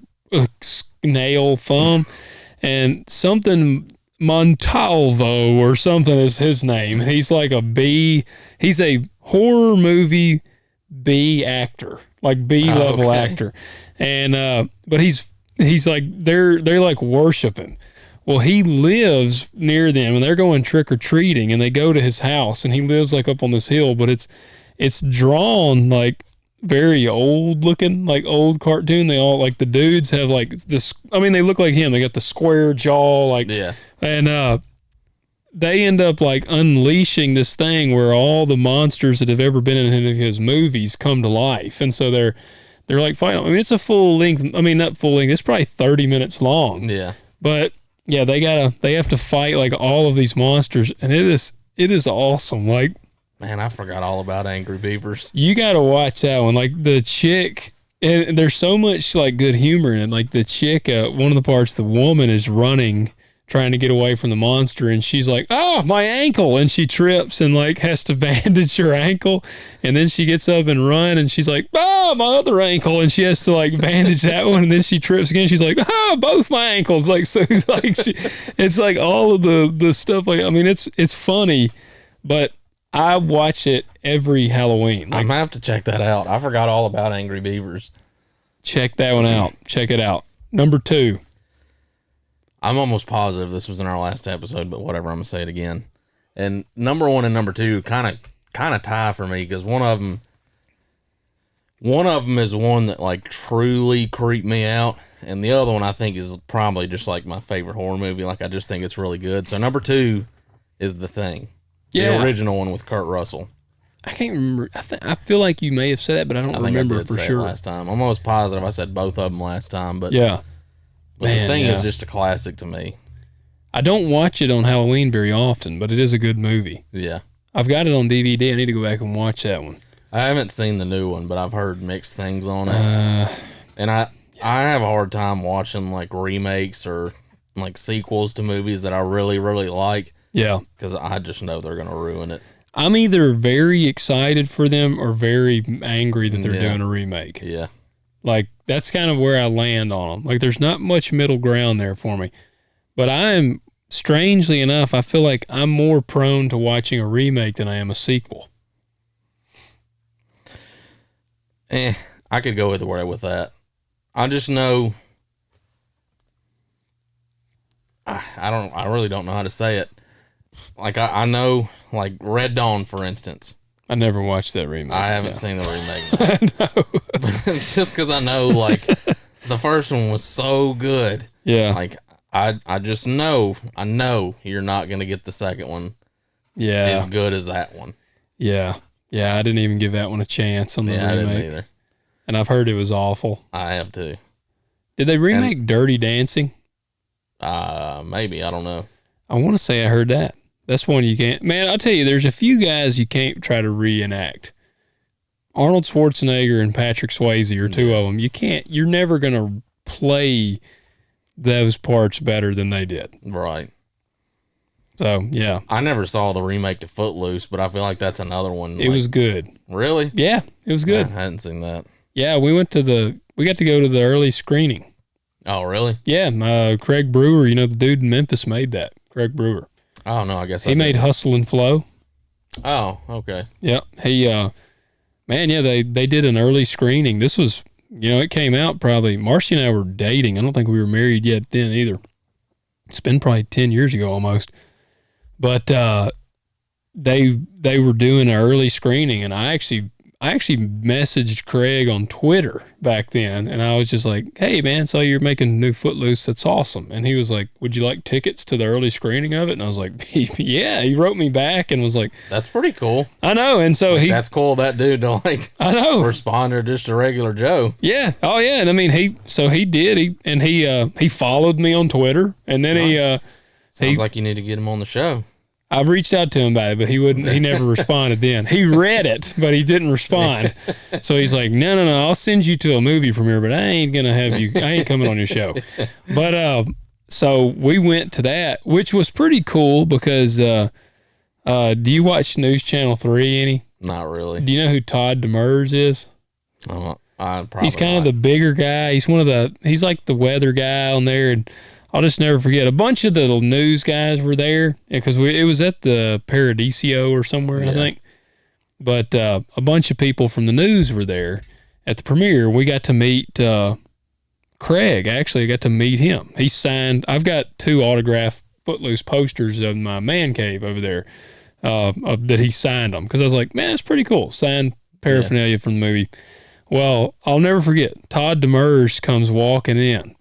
snail thumb, and something Montalvo or something is his name. He's like a B. He's a horror movie B actor, like B level actor, and but he's like they're like worshiping. Well, he lives near them, and they're going trick-or-treating, and they go to his house, and he lives, like, up on this hill, but it's drawn, like, very old-looking, like, old cartoon. They all, like, the dudes have, like, this, I mean, they look like him. They got the square jaw, like, yeah. And they end up, like, unleashing this thing where all the monsters that have ever been in any of his movies come to life, and so they're like, fighting. I mean, it's a full-length, I mean, not full-length, it's probably 30 minutes long. Yeah. But... yeah, they have to fight like all of these monsters, and it is awesome. Like, Man, I forgot all about Angry Beavers. You got to watch that one. Like the chick, and there's so much like good humor in it. Like the chick, one of the parts, the woman is running, trying to get away from the monster, and she's like, "Oh, my ankle!" And she trips and like has to bandage her ankle, and then she gets up and run, and she's like, "Oh, my other ankle!" And she has to like bandage that one, and then she trips again. She's like, "Oh, both my ankles!" Like so, like it's like all of the stuff. Like I mean, it's funny, but I watch it every Halloween. Like, I'm gonna have to check that out. I forgot all about Angry Beavers. check that one out. Check it out. Number 2. I'm almost positive this was in our last episode, but whatever. I'm gonna say it again. And number 1 and number 2 kind of tie for me because one of them is one that like truly creeped me out, and the other one I think is probably just like my favorite horror movie. Like I just think it's really good. So number 2 is The Thing. Yeah. The original one with Kurt Russell. I can't remember. I feel like you may have said that, but I don't remember for sure. Last time, I'm almost positive I said both of them last time, but yeah. But The Thing is just a classic to me. I don't watch it on Halloween very often, but it is a good movie. Yeah. I've got it on DVD. I need to go back and watch that one. I haven't seen the new one, but I've heard mixed things on it. And I have a hard time watching like remakes or like sequels to movies that I really, really like. Yeah. Because I just know they're going to ruin it. I'm either very excited for them or very angry that they're doing a remake. Yeah. Like, that's kind of where I land on them. Like, there's not much middle ground there for me. But I'm, strangely enough, I feel like I'm more prone to watching a remake than I am a sequel. I could go either way with that. I just know, I really don't know how to say it. Like, I know, like, Red Dawn, for instance. I never watched that remake. I haven't seen the remake. No. But it's just because I know, like, the first one was so good. Yeah. Like, I just know, you're not going to get the second one as good as that one. Yeah. Yeah, I didn't even give that one a chance on the remake. I didn't either. And I've heard it was awful. I have too. Did they remake Dirty Dancing? Maybe. I don't know. I want to say I heard that. That's one you can't. Man, I'll tell you, there's a few guys you can't try to reenact. Arnold Schwarzenegger and Patrick Swayze are two of them. You can't. You're never gonna play those parts better than they did. Right. So yeah. I never saw the remake to Footloose, but I feel like that's another one. It was good. Really? Yeah, it was good. I hadn't seen that. Yeah, we got to go to the early screening. Oh, really? Yeah, Craig Brewer, the dude in Memphis made that. Craig Brewer. Oh no, I guess he made Hustle and Flow. Oh, okay. Yeah, he they did an early screening. This was, it came out probably, Marcy and I were dating. I don't think we were married yet then either. It's been probably 10 years ago almost. But they were doing an early screening, and I actually messaged Craig on Twitter back then, and I was just like, "Hey man, so you're making a new Footloose? That's awesome." And he was like, "Would you like tickets to the early screening of it?" And I was like, "Yeah." He wrote me back and was like, "That's pretty cool." I know, and so that's cool. That dude to I know respond to just a regular Joe. Yeah. Oh yeah. And I mean, he did. He followed me on Twitter, and then Sounds like you need to get him on the show. I've reached out to him about it, but he never responded then. He read it, but he didn't respond. So he's like, no, I'll send you to a movie premiere, but I ain't coming on your show. But, so we went to that, which was pretty cool because, do you watch News Channel 3 any? Not really. Do you know who Todd Demers is? He's kind of the bigger guy. He's like the weather guy on there, and I'll just never forget. A bunch of the news guys were there because it was at the Paradiso or somewhere, I think. But a bunch of people from the news were there at the premiere. We got to meet Craig. Actually, I got to meet him. He signed. I've got 2 autographed Footloose posters of my man cave over there that he signed them because I was like, man, that's pretty cool. Signed paraphernalia from the movie. Well, I'll never forget. Todd Demers comes walking in.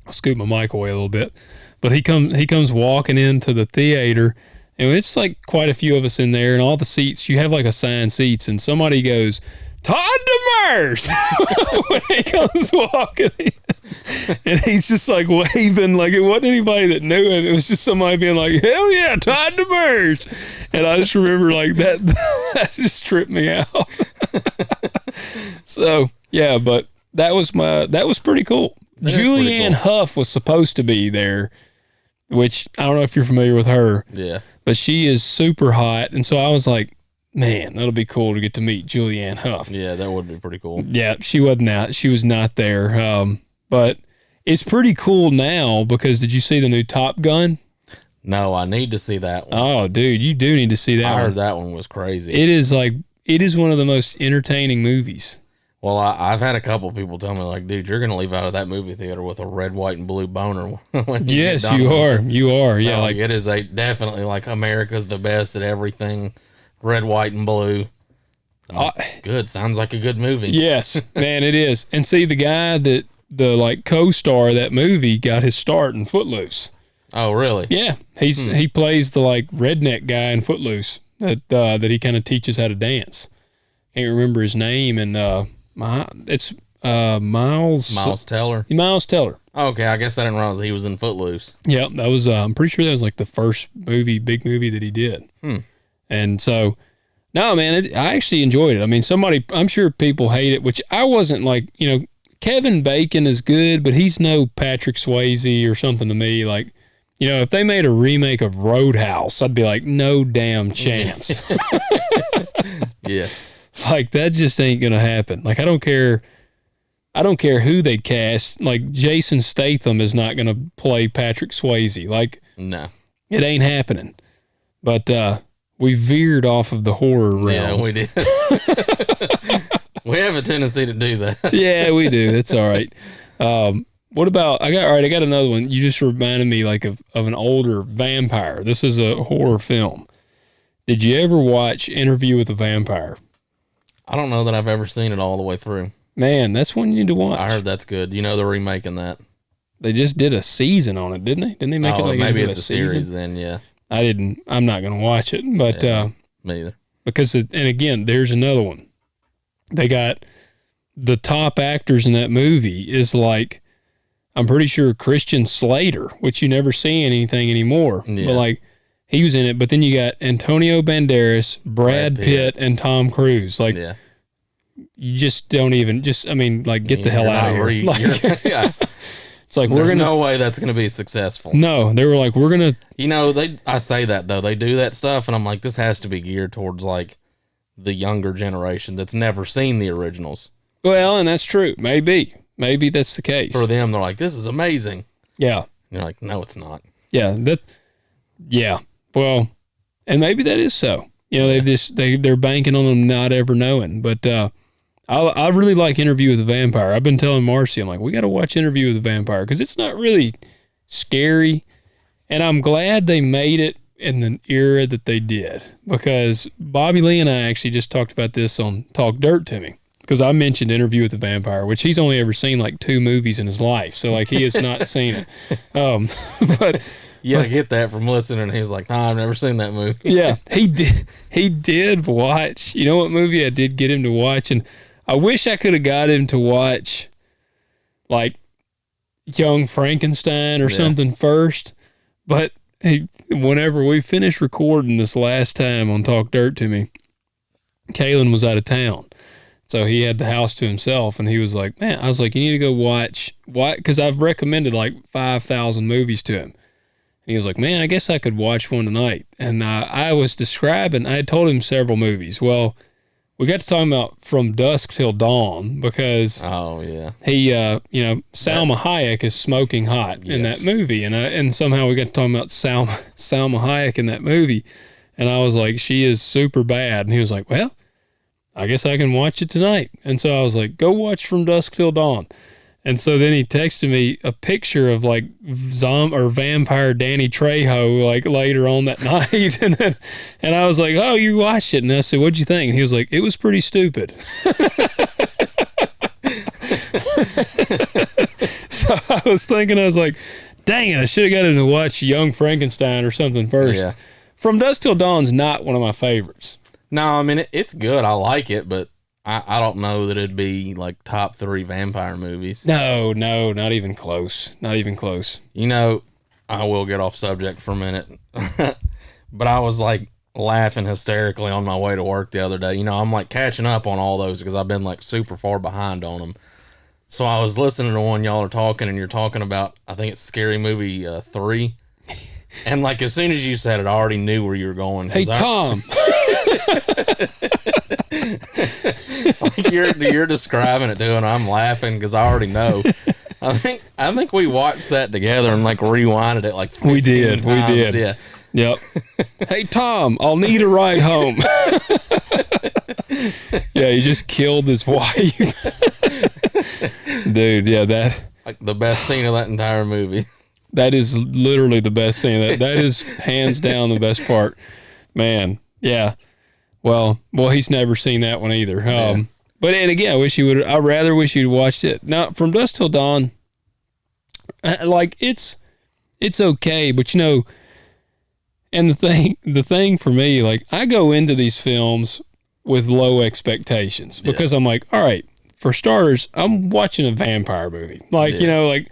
I'll scoot my mic away a little bit, but he comes walking into the theater, and it's like quite a few of us in there, and all the seats, you have like assigned seats, and somebody goes, Todd Demers, when he comes walking in. And he's just like waving, like it wasn't anybody that knew him. It was just somebody being like, hell yeah, Todd Demers. And I just remember like that just tripped me out. So yeah, but that was pretty cool. Julianne Hough was supposed to be there, which I don't know if you're familiar with her. Yeah. But she is super hot. And so I was like, man, that'll be cool to get to meet Julianne Hough. Yeah, that would be pretty cool. Yeah, she was not there. But it's pretty cool now because did you see the new Top Gun? No, I need to see that one. Oh, dude, you do need to see that one. I heard that one was crazy. It is one of the most entertaining movies. Well, I've had a couple people tell me, like, dude, you're going to leave out of that movie theater with a red, white, and blue boner. Yes, you are. You are. Yeah. No, like it is definitely like America's the best at everything. Red, white, and blue. Good. Sounds like a good movie. Yes, man, it is. And see, the guy that the like co-star of that movie got his start in Footloose. Oh, really? Yeah. He plays the like redneck guy in Footloose that he kind of teaches how to dance. Can't remember his name, and it's Miles Teller. Miles Teller. Okay, I guess I didn't realize he was in Footloose. Yeah, that was. I'm pretty sure that was like the first big movie that he did. And so, no, man, I actually enjoyed it. I mean, I'm sure people hate it, which I wasn't like. Kevin Bacon is good, but he's no Patrick Swayze or something to me. Like, if they made a remake of Roadhouse, I'd be like, no damn chance. Yeah. Like, that just ain't gonna happen. Like, I don't care who they cast. Like, Jason Statham is not gonna play Patrick Swayze. Like, no, it ain't happening. But we veered off of the horror realm. Yeah, we did. We have a tendency to do that. Yeah, we do. That's all right. What about I got another one. You just reminded me like of an older vampire. This is a horror film. Did you ever watch Interview with a Vampire? I don't know that I've ever seen it all the way through. Man, that's one you need to watch. I heard that's good. They're remaking that. They just did a season on it, didn't they? Didn't they make it like maybe into it's a season? series then, yeah. I'm not going to watch it, but me either. Because and again, there's another one. They got the top actors in that movie is like, I'm pretty sure Christian Slater, which you never see in anything anymore. Yeah. But like, he was in it. But then you got Antonio Banderas, Brad Pitt, and Tom Cruise. Like, you just don't even get the hell out of here. Yeah. It's like, there's no way that's going to be successful. No, they were like, we're going to. I say that though. They do that stuff, and I'm like, this has to be geared towards like the younger generation that's never seen the originals. Well, and that's true. Maybe that's the case. For them, they're like, this is amazing. Yeah. And you're like, no, it's not. Yeah. Yeah. Well, and maybe that is so. They're banking on them not ever knowing. But I really like Interview with a Vampire. I've been telling Marcy, I'm like, we got to watch Interview with a Vampire because it's not really scary. And I'm glad they made it in the era that they did, because Bobby Lee and I actually just talked about this on Talk Dirt to Me, because I mentioned Interview with the Vampire, which he's only ever seen like 2 movies in his life. So like he has not seen it. But I get that from listening. He was like, nah, I've never seen that movie. Yeah, he did watch, you know what movie I did get him to watch? And I wish I could have got him to watch like Young Frankenstein or something first. But whenever we finished recording this last time on Talk Dirt to Me, Kalen was out of town. So he had the house to himself, and he was like, man, I was like, you need to go watch, because I've recommended like 5,000 movies to him. And he was like, man, I guess I could watch one tonight. And I had told him several movies. Well, we got to talking about From Dusk Till Dawn, because he, Salma Hayek is smoking hot in that movie. And somehow we got to talking about Salma Hayek in that movie. And I was like, she is super bad. And he was like, well, I guess I can watch it tonight. And so I was like, go watch From Dusk Till Dawn. And so then he texted me a picture of like vampire Danny Trejo like later on that night. And I was like, oh, you watched it. And I said, what'd you think? And he was like, it was pretty stupid. So I was like, dang it, I should have got him to watch Young Frankenstein or something first. Yeah. From Dusk Till Dawn's not one of my favorites. No, I mean, it's good. I like it, but I don't know that it'd be like top 3 vampire movies. No, not even close. Not even close. You know, I will get off subject for a minute, but I was like laughing hysterically on my way to work the other day. You know, I'm like catching up on all those because I've been like super far behind on them. So I was listening to one y'all are talking, and you're talking about, I think it's Scary Movie 3. And like as soon as you said it, I already knew where you were going. Hey, Tom. Like you're describing it too, and I'm laughing because I already know. I think we watched that together and like rewinded it like 15 We did. times. Yeah. Yep. Hey, Tom, I'll need a ride home. Yeah, he just killed his wife. Dude, yeah, that Like the best scene of that entire movie. that is literally the best scene. That is hands down the best part. Man, yeah. Well, he's never seen that one either. But and again, I rather wish you'd watched it. Now, From Dusk Till Dawn, like it's okay, but you know, and the thing for me, like I go into these films with low expectations because I'm like, all right, for starters, I'm watching a vampire movie. Like, you know, like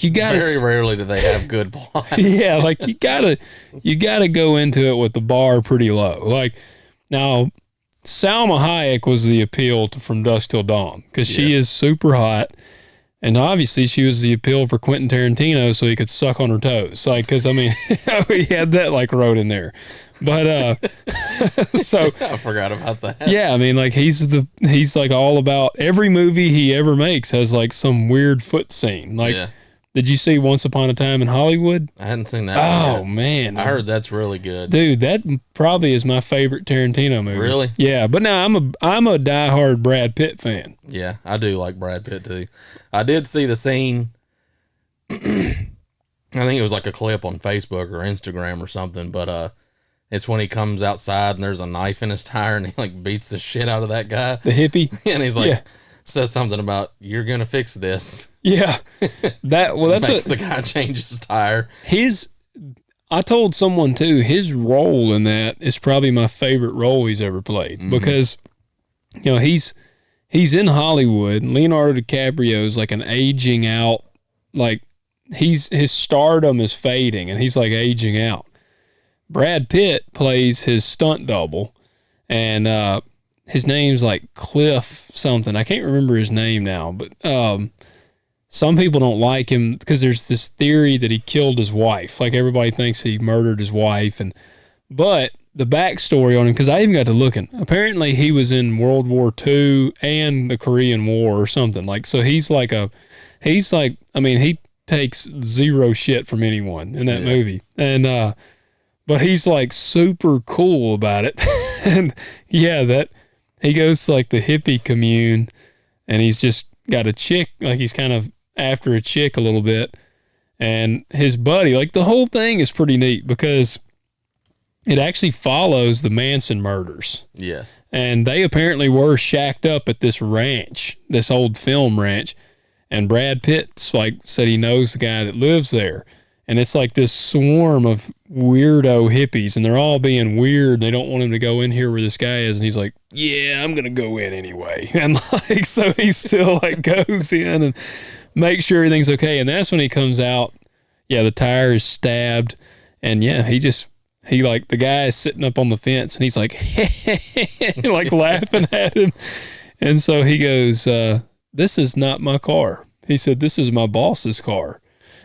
you gotta Very rarely do they have good plots. yeah, like you gotta go into it with the bar pretty low. Like now, Salma Hayek was the appeal to From Dusk Till Dawn because she is super hot, and obviously she was the appeal for Quentin Tarantino so he could suck on her toes. Like, because I mean, he had that like wrote in there, but so I forgot about that. yeah, I mean, like he's like all about every movie he ever makes has like some weird foot scene. Like, did you see Once Upon a Time in Hollywood? I hadn't seen that. Oh man, I heard that's really good, dude. That probably is my favorite Tarantino movie. Really? Yeah, but now I'm a diehard Brad Pitt fan. Yeah, I do like Brad Pitt too. I did see the scene. I think it was like a clip on Facebook or Instagram or something, but it's when he comes outside and there's a knife in his tire and he like beats the shit out of that guy. The hippie? And he's like, says something about, you're going to fix this. Yeah. That's Makes the guy change his tire. I told someone too, his role in that is probably my favorite role he's ever played because, you know, he's in Hollywood. Leonardo DiCaprio is like an aging out, like his stardom is fading and he's like aging out. Brad Pitt plays his stunt double, and his name's like Cliff something. I can't remember his name now, but some people don't like him because there's this theory that he killed his wife. Like everybody thinks he murdered his wife, but the backstory on him, because I even got to looking. Apparently, he was in World War II and the Korean War or something. Like, so he takes zero shit from anyone in that movie, and but he's like super cool about it. And that he goes to like the hippie commune and he's just got a chick, like he's kind of after a chick a little bit. And his buddy, like the whole thing is pretty neat because it actually follows the Manson murders. Yeah. And they apparently were shacked up at this ranch, this old film ranch. And Brad Pitt's like said he knows the guy that lives there. And it's like this swarm of weirdo hippies, and they're all being weird. They don't want him to go in here where this guy is. And he's like, yeah, I'm going to go in anyway. And like, so he still like goes in and makes sure everything's okay. And that's when he comes out. Yeah, the tire is stabbed. And yeah, he like, the guy is sitting up on the fence and he's like, like laughing at him. And so he goes, this is not my car. He said, this is my boss's car.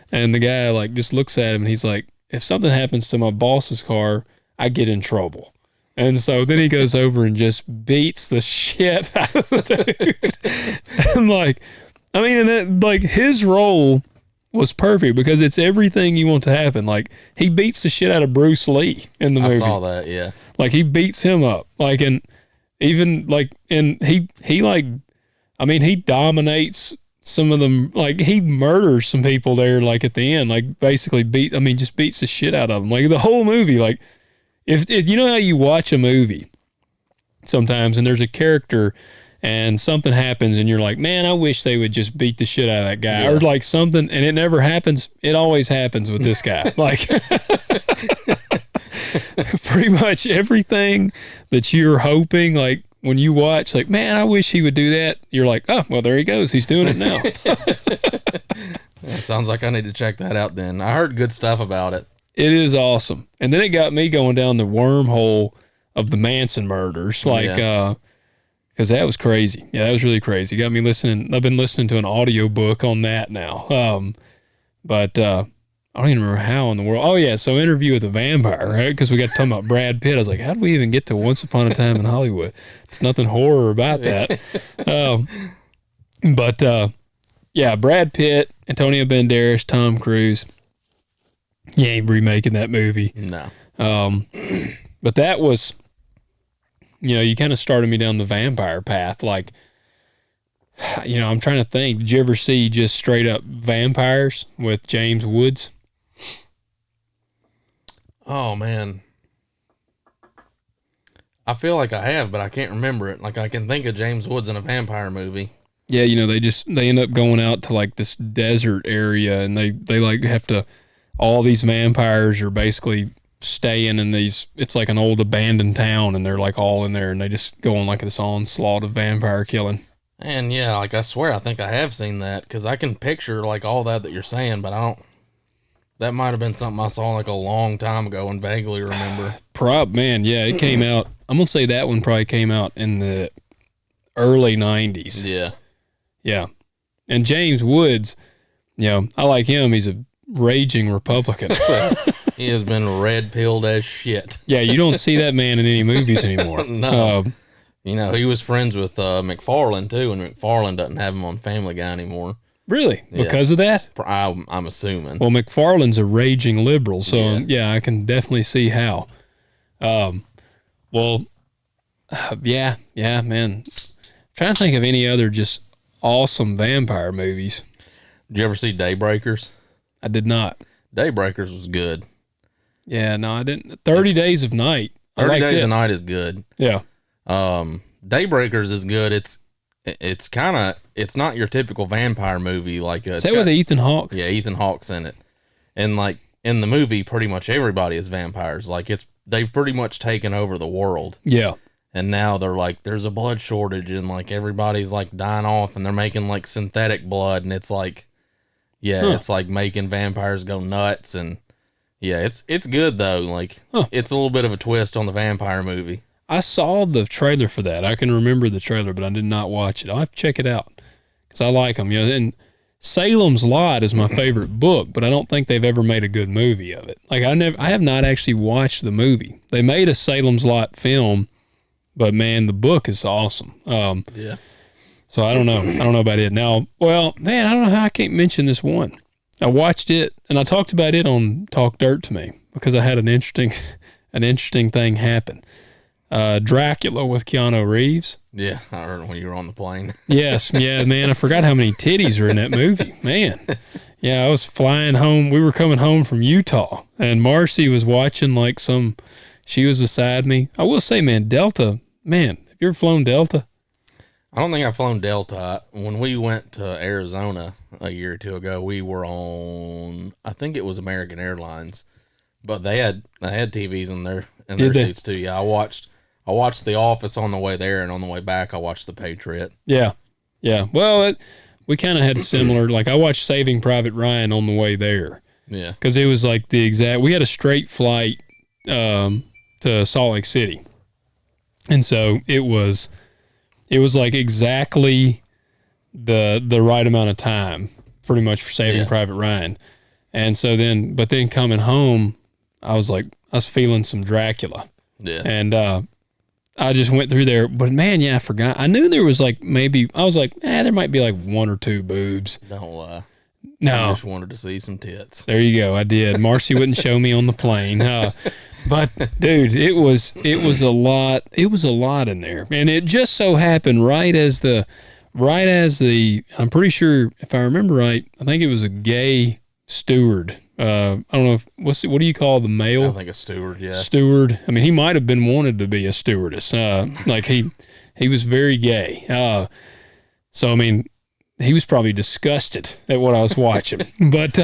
And the guy like just looks at him and he's like, if something happens to my boss's car, I get in trouble. And so then he goes over and just beats the shit out of the dude. And like, I mean, and that, like his role was perfect because it's everything you want to happen. Like he beats the shit out of Bruce Lee in the movie. I saw that, yeah. Like he beats him up. Like, and even like, and he like, I mean, he dominates some of them. Like he murders some people there, like at the end, like basically just beats the shit out of them. Like the whole movie, like if you know how you watch a movie sometimes and there's a character and something happens and you're like, man, I wish they would just beat the shit out of that guy, or like something, and it never happens. It always happens with this guy. Like pretty much everything that you're hoping, like when you watch, like, man, I wish he would do that. You're like, oh, well, there he goes. He's doing it now. That sounds like I need to check that out then. I heard good stuff about it. It is awesome. And then it got me going down the wormhole of the Manson murders. Like, because that was crazy. Yeah, that was really crazy. Got me listening. I've been listening to an audio book on that now. But I don't even remember how in the world. Oh, yeah. So Interview with a Vampire, right? Because we got to talk about Brad Pitt. I was like, how did we even get to Once Upon a Time in Hollywood? It's nothing horror about that. Yeah, Brad Pitt, Antonio Banderas, Tom Cruise. You ain't remaking that movie. No. But that was, you kind of started me down the vampire path. Like, I'm trying to think. Did you ever see just straight up vampires with James Woods? Oh, man. I feel like I have, but I can't remember it. Like, I can think of James Woods in a vampire movie. Yeah, they end up going out to like this desert area, and they like have to, all these vampires are basically staying in these, it's like an old abandoned town, and they're like all in there, and they just go on like this onslaught of vampire killing. And yeah, like I swear I think I have seen that, because I can picture like all that you're saying, but I don't, that might have been something I saw like a long time ago and vaguely remember. Man, yeah, it came out, I'm going to say that one probably came out in the early 90s. Yeah. Yeah. And James Woods, I like him. He's a raging Republican. He has been red-pilled as shit. Yeah, you don't see that man in any movies anymore. No. He was friends with McFarlane, too, and McFarlane doesn't have him on Family Guy anymore. Really? Yeah. Because of that? I'm assuming. Well, McFarlane's a raging liberal, so yeah, I can definitely see how. Yeah, man. I'm trying to think of any other just awesome vampire movies. Did you ever see Daybreakers? I did not. Daybreakers was good. Yeah, no, I didn't. 30 Days of Night. 30 Days of Night is good. Yeah. Daybreakers is good. It's kind of, it's not your typical vampire movie. Like is that with Ethan Hawke? Yeah, Ethan Hawke's in it. And like in the movie, pretty much everybody is vampires. Like they've pretty much taken over the world. Yeah. And now they're like, there's a blood shortage, and like everybody's like dying off, and they're making like synthetic blood, and it's like, it's like making vampires go nuts, and yeah, it's good though. Like it's a little bit of a twist on the vampire movie. I saw the trailer for that. I can remember the trailer, but I did not watch it. I'll have to check it out because I like them. And Salem's Lot is my favorite book, but I don't think they've ever made a good movie of it. Like I have not actually watched the movie. They made a Salem's Lot film. But man, the book is awesome. Yeah. So I don't know. I don't know about it now. Well, man, I don't know how I can't mention this one. I watched it and I talked about it on Talk Dirt to Me because I had an interesting thing happen. Dracula with Keanu Reeves. Yeah, I heard when you were on the plane. Yes, yeah, man. I forgot how many titties are in that movie. Man. Yeah, I was flying home. We were coming home from Utah, and Marcy was watching like she was beside me. I will say, man, Delta. Man, have you ever flown Delta? I don't think I've flown Delta. When we went to Arizona a year or two ago, we were on, I think it was American Airlines, but they had TVs in their seats too. Yeah, I watched The Office on the way there, and on the way back, I watched The Patriot. Yeah, yeah. Well, we kind of had similar. Like I watched Saving Private Ryan on the way there. Yeah, because it was like we had a straight flight to Salt Lake City. And so it was like exactly the right amount of time, pretty much, for Saving Private Ryan. And so then coming home, I was feeling some Dracula. Yeah. And I just went through there. But man, I forgot. I knew there was there might be like one or two boobs. Don't lie. No. I just wanted to see some tits. There you go. I did. Marcy wouldn't show me on the plane. But dude, it was a lot. It was a lot in there, and it just so happened right as the. I'm pretty sure if I remember right, I think it was a gay steward. I don't know what do you call the male? I think a steward. Yeah, steward. I mean, he might have been wanted to be a stewardess. Like he was very gay. So I mean, he was probably disgusted at what I was watching. But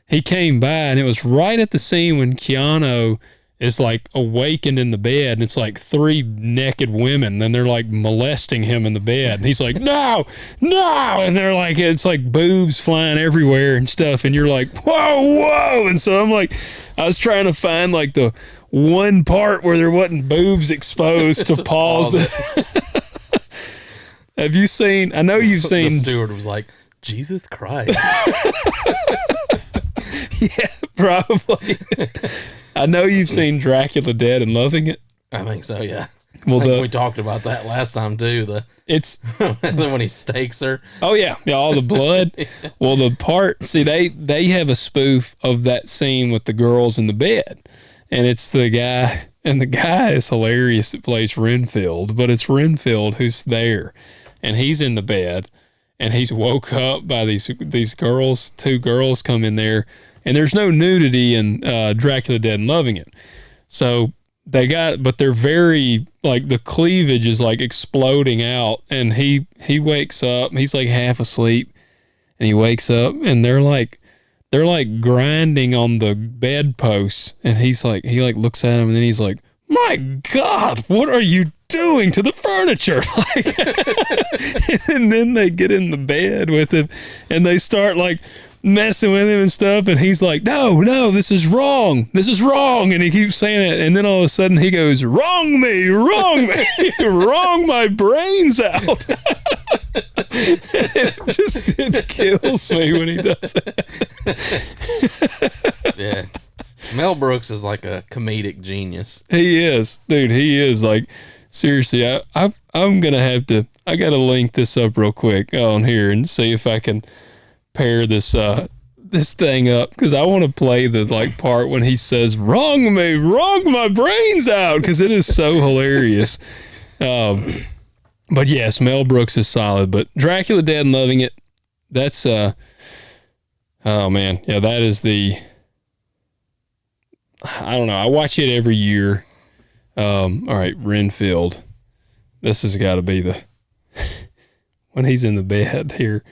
he came by, and it was right at the scene when Keanu is like awakened in the bed, and it's like 3 naked women, and they're like molesting him in the bed, and he's like, no, and they're like, it's like boobs flying everywhere and stuff, and you're like, whoa, and so I'm like, I was trying to find like the one part where there wasn't boobs exposed to pause it. Have you seen? I know you've seen. The steward was like, Jesus Christ. Yeah, probably. I know you've seen Dracula Dead and loving it. I think so, yeah. Well, we talked about that last time too. It's when he stakes her. Oh yeah, all the blood. Yeah. Well, the part. See, they have a spoof of that scene with the girls in the bed, and it's the guy, and the guy is hilarious that plays Renfield, but it's Renfield who's there, and he's in the bed, and he's woke up by these girls. 2 girls come in there. And there's no nudity in Dracula Dead and Loving It. So but they're very, like, the cleavage is like exploding out. And he wakes up, he's like half asleep, and he wakes up, and they're like grinding on the bedposts. And he looks at him, and then he's like, my God, what are you doing to the furniture? And then they get in the bed with him, and they start like messing with him and stuff, and he's like, no, this is wrong, and he keeps saying it, and then all of a sudden he goes, wrong me, wrong my brains out. It kills me when he does that. Yeah, Mel Brooks is like a comedic genius. He is, dude. He is, like, seriously. I'm gonna have to, I gotta link this up real quick on here and see if I can pair this thing up, because I want to play the like part when he says wrong my brains out, because it is so hilarious. But yes, Mel Brooks is solid, but Dracula Dead and Loving It, that's oh man, yeah, that is I don't know, I watch it every year. All right, Renfield, this has got to be the when he's in the bed here.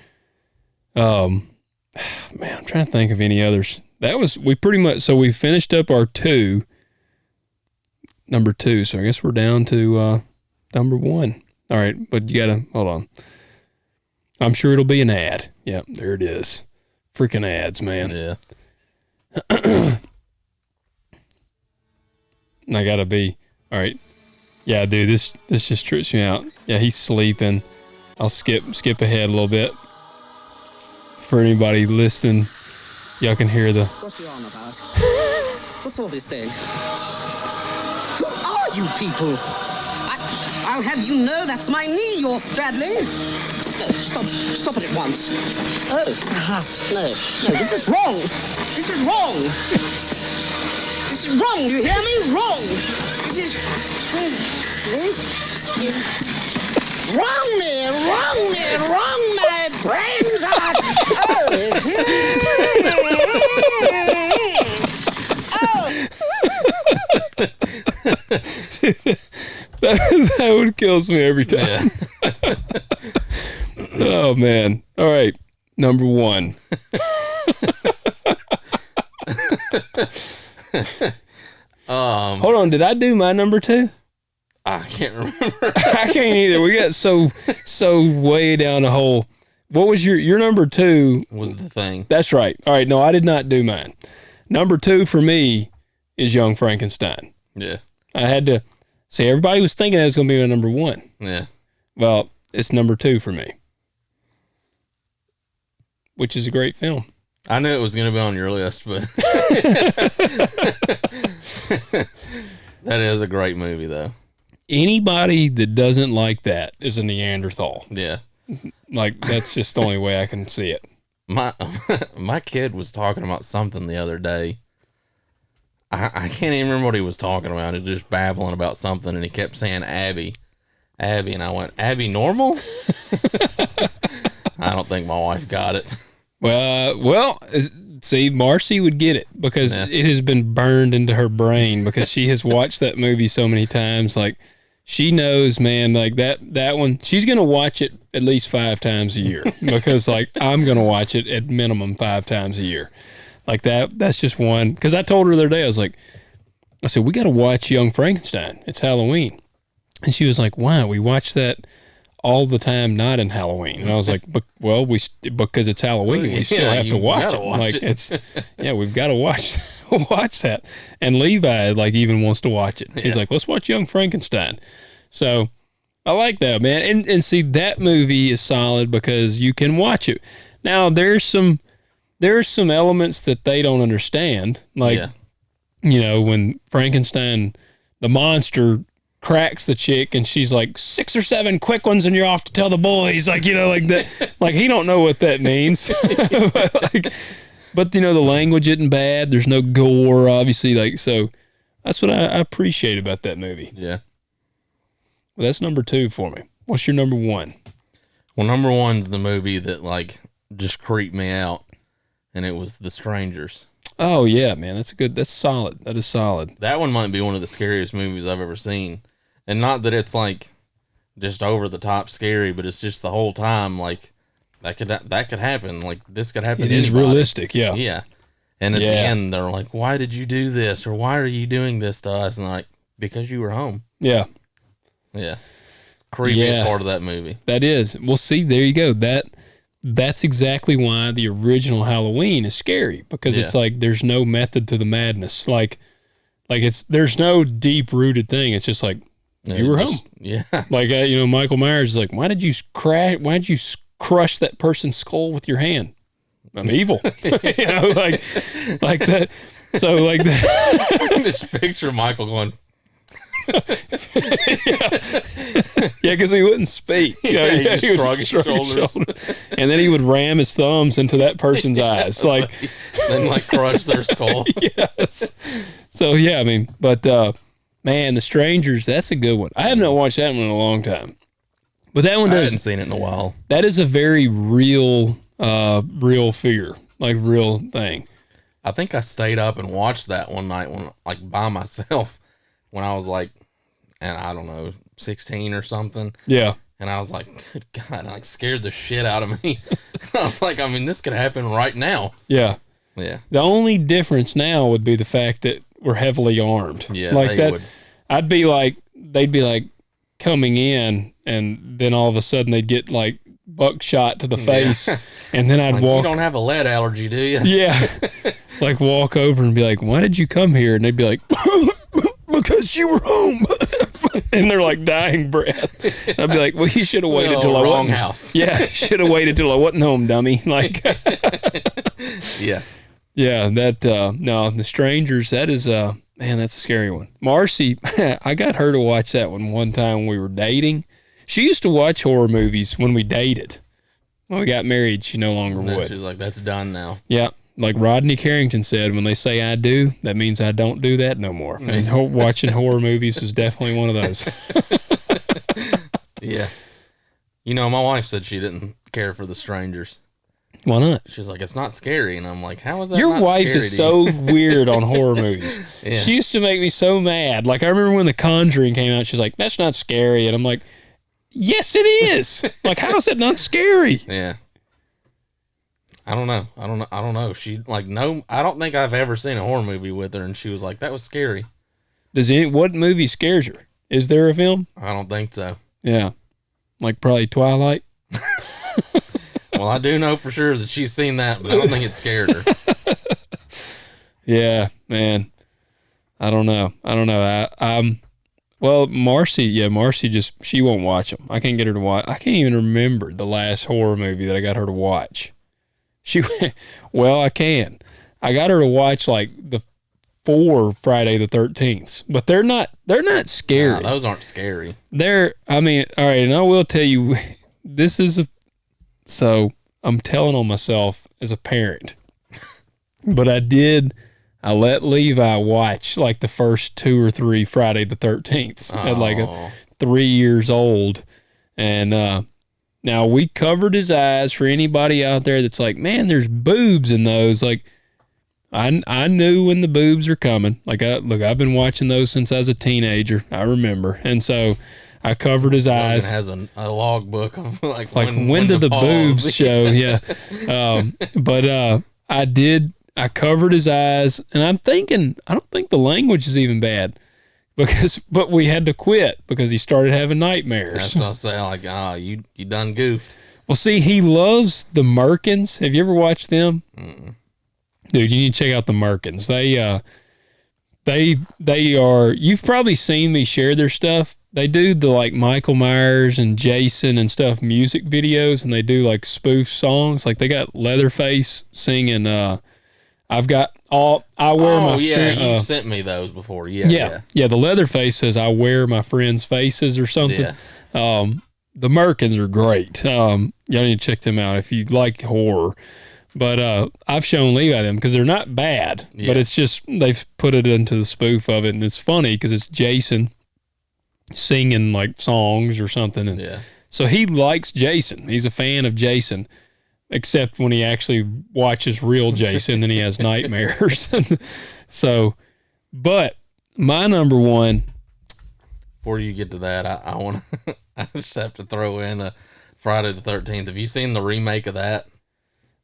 Man, I'm trying to think of any others. We pretty much, so we finished up our number 2. So I guess we're down to number 1. All right, but you gotta hold on. I'm sure it'll be an ad. Yep, there it is. Freaking ads, man. Yeah. And I gotta be all right. Yeah, dude, this just trips me out. Yeah, he's sleeping. I'll skip ahead a little bit. For anybody listening, y'all can hear the... What are you on about? What's all this then? Who are you people? I'll have you know that's my knee you're straddling. Stop it at once. Oh, no, this is wrong. This is wrong. This is wrong, do you hear me? Wrong. This is... Wrong my brains out. Oh, is it? That one kills me every time. Yeah. Oh man. All right. Number 1. Hold on. Did I do my number 2? I can't remember. I can't either. We got so way down the hole. What was your number 2? Was The Thing. That's right. All right. No, I did not do mine. Number 2 for me is Young Frankenstein. Yeah. I had to see, everybody was thinking that was going to be my number 1. Yeah. Well, it's number 2 for me, which is a great film. I knew it was going to be on your list, but that is a great movie, though. Anybody that doesn't like that is a Neanderthal. Yeah. Like, that's just the only way I can see it. My kid was talking about something the other day. I can't even remember what he was talking about. He was just babbling about something, and he kept saying Abby, and I went, Abby Normal? I don't think my wife got it. Well, see, Marcy would get it because it has been burned into her brain because she has watched that movie so many times. Like, she knows, man, like that one, she's going to watch it at least 5 times a year because, like, I'm going to watch it at minimum 5 times a year. Like, that's just one. Because I told her the other day, I was like, I said, we got to watch Young Frankenstein. It's Halloween. And she was like, why? We watch that all the time, not in Halloween. And I was like, because it's Halloween, we still have to watch it. It's we've got to watch that. And Levi even wants to watch it. He's like, let's watch Young Frankenstein. So I like that, man. And see, that movie is solid because you can watch it. Now there's some elements that they don't understand, when Frankenstein, the monster, cracks the chick and she's like 6 or 7 quick ones and you're off to tell the boys, like that. Like he don't know what that means. but the language isn't bad. There's no gore, obviously. So that's what I appreciate about that movie. Yeah. Well, that's number 2 for me. What's your number 1? Well, number 1's the movie that just creeped me out, and it was The Strangers. Oh yeah, man, that's solid. That is solid. That one might be one of the scariest movies I've ever seen. And not that it's just over the top scary, but it's just the whole time that could happen. Like this could happen. It is realistic, yeah. Yeah. And at the end, they're like, "Why did you do this?" Or "Why are you doing this to us?" And they're like, "Because you were home." Yeah. Yeah. Creepiest part of that movie. That is. Well, see, there you go. That's exactly why the original Halloween is scary, because it's like there's no method to the madness. There's no deep rooted thing. It's just like you were home. Yeah. Michael Myers is like, why did you crush that person's skull with your hand? I'm evil. like that. So like that. Just picture Michael going. Because he wouldn't speak. He would shrug his shoulders. And then he would ram his thumbs into that person's eyes. Then crush their skull. Yes. So man, The Strangers, that's a good one. I have not watched that one in a long time. But that one I haven't seen it in a while. That is a very real fear, real thing. I think I stayed up and watched that one night by myself when I was and I don't know, 16 or something. Yeah. And I was like, good God, scared the shit out of me. I was like, this could happen right now. Yeah. Yeah. The only difference now would be the fact that we're heavily armed. Yeah. Would. I'd be they'd be coming in, and then all of a sudden they'd get buckshot to the face, and then I'd walk. You don't have a lead allergy, do you? Yeah. Walk over and be like, why did you come here? And they'd be like, because you were home. And they're dying breath. And I'd be like, well, you should have waited till I wasn't. Wrong house. Yeah, should have waited till I wasn't home, dummy. Yeah. Yeah, no, The Strangers, that is, man, that's a scary one. Marcy, I got her to watch that one time when we were dating. She used to watch horror movies when we dated. When we got married, she no longer would. She's like, that's done now. Yeah. Like Rodney Carrington said, when they say I do, that means I don't do that no more. And watching horror movies is definitely one of those. Yeah. My wife said she didn't care for The Strangers. Why not? She's like, it's not scary. And I'm like, how is that Your not wife scary is so weird on horror movies. Yeah. She used to make me so mad. I remember when The Conjuring came out, she's like, that's not scary. And I'm like, yes, it is. How is it not scary? Yeah. I don't know. She no, I don't think I've ever seen a horror movie with her, and she was like, that was scary. What movie scares her? Is there a film? I don't think so. Yeah. Probably Twilight. Well, I do know for sure that she's seen that, but I don't think it scared her. Yeah, man. I don't know. Well, Marcy she won't watch them. I can't get her to watch. I can't even remember the last horror movie that I got her to watch. I can. I got her to watch the 4 Friday the 13th, but they're not scary. Nah, those aren't scary. All right, and I will tell you, so I'm telling on myself as a parent, but I let Levi watch the first 2 or 3 Friday the 13th at 3 years old, and now we covered his eyes for anybody out there that's like, man, there's boobs in those. I knew when the boobs are coming. I've been watching those since I was a teenager. I remember, and so I covered his eyes. It has a logbook of when did the boobs show? Yeah, but I I covered his eyes, and I'm thinking, I don't think the language is even bad, but we had to quit because he started having nightmares. That's what I'm saying. Like, oh, you done goofed. Well, see, he loves the Merkins. Have you ever watched them? Mm-mm. Dude, you need to check out the Merkins. They are. You've probably seen me share their stuff. They do the like Michael Myers and Jason and stuff music videos, and they do like spoof songs. Like they got Leatherface singing. I've got all. I wear my. Oh yeah, you sent me those before. Yeah. The Leatherface says I wear my friends' faces or something. Yeah. The Merkins are great. Y'all need to check them out if you like horror. But I've shown Levi them because they're not bad, but it's just they've put it into the spoof of it, and it's funny because it's Jason singing like songs or something, and so he likes Jason. He's a fan of Jason, except when he actually watches real Jason, then he has nightmares. So, but my number one. Before you get to that, I want to. I just have to throw in a Friday the 13th. Have you seen the remake of that?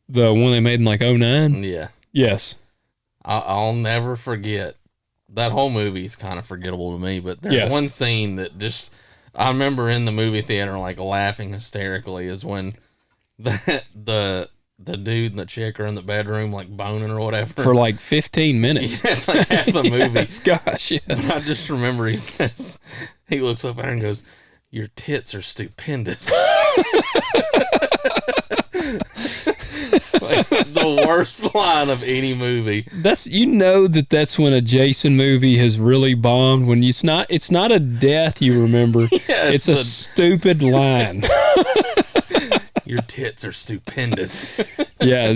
The one they made in like 2009? Yeah. Yes. I'll never forget. That whole movie is kind of forgettable to me, but there's one scene that just, I remember in the movie theater like laughing hysterically is when the dude and the chick are in the bedroom like boning or whatever. For like 15 minutes. Yeah, it's like half the movie. Gosh, yes. But I just remember he looks up at her and goes, "Your tits are stupendous." Like the worst line of any movie. That's that's when a Jason movie has really bombed. When it's not a death you remember. It's a stupid line. Your tits are stupendous. Yeah,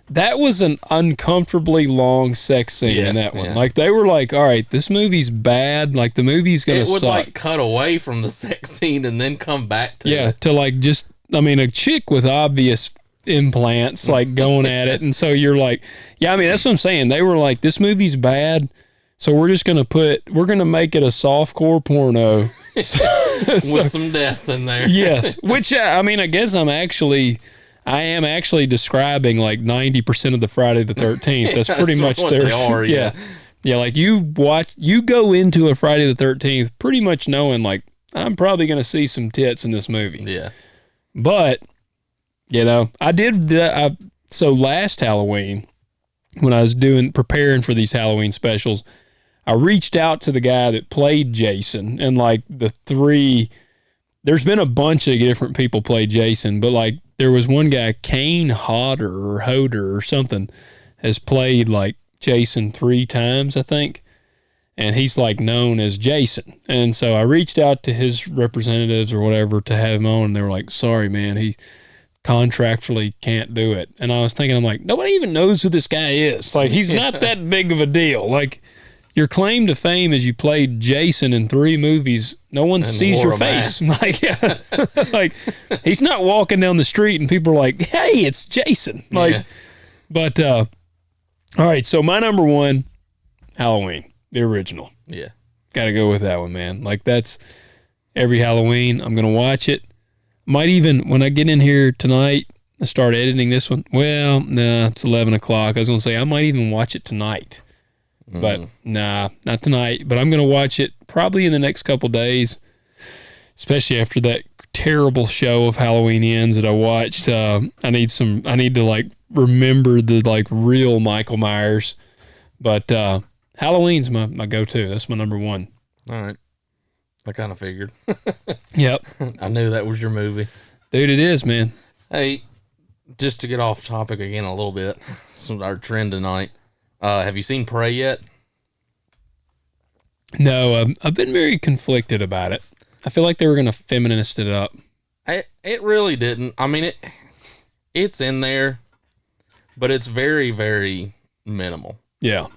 that was an uncomfortably long sex scene in that one. Like they were like, all right, this movie's bad. Like the movie's gonna suck. It would like cut away from the sex scene and then come back to to like just a chick with obvious implants like going at it, and so you're like, that's what I'm saying. They were like, this movie's bad, so we're gonna make it a softcore porno with some death in there. Yes, which I guess I am actually describing like 90% of the Friday the 13th. That's pretty much what their they are, yeah. Like you go into a Friday the 13th pretty much knowing like I'm probably gonna see some tits in this movie. Yeah, but I did that. So last Halloween, when I was preparing for these Halloween specials, I reached out to the guy that played Jason, and like there's been a bunch of different people play Jason, but like there was one guy, Kane Hodder or something, has played like Jason 3 times, I think. And he's like known as Jason. And so I reached out to his representatives or whatever to have him on, and they were like, sorry, man, he contractually can't do it. And I was thinking, I'm like, nobody even knows who this guy is. Like, he's not that big of a deal. Like, your claim to fame is you played Jason in 3 movies. No one sees your face. Like, like, he's not walking down the street and people are like, hey, it's Jason. Like, but, all right. So my number one, Halloween, the original. Yeah. Got to go with that one, man. Like, that's every Halloween. I'm going to watch it. Might even, when I get in here tonight, I start editing this one. Well, nah, it's 11 o'clock. I was going to say, I might even watch it tonight. But nah, not tonight. But I'm going to watch it probably in the next couple days, especially after that terrible show of Halloween Ends that I watched. I need to like remember the like real Michael Myers. But Halloween's my go-to. That's my number one. All right. I kind of figured. Yep. I knew that was your movie. Dude, it is, man. Hey, just to get off topic again a little bit, this is our trend tonight. Have you seen Prey yet? No, I've been very conflicted about it. I feel like they were going to feminist it up. It really didn't. I mean, it's in there, but it's very, very minimal. Yeah.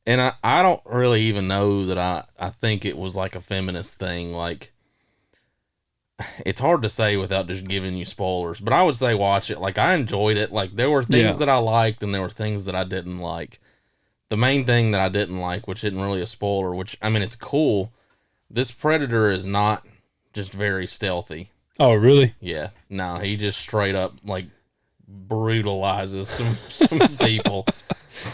And I don't really even know that I think it was like a feminist thing. Like, it's hard to say without just giving you spoilers, but I would say watch it. Like, I enjoyed it. Like, there were things that I liked and there were things that I didn't like. The main thing that I didn't like, which isn't really a spoiler, which, I mean, it's cool. This Predator is not just very stealthy. Oh, really? Yeah. No, he just straight up, like, brutalizes some people.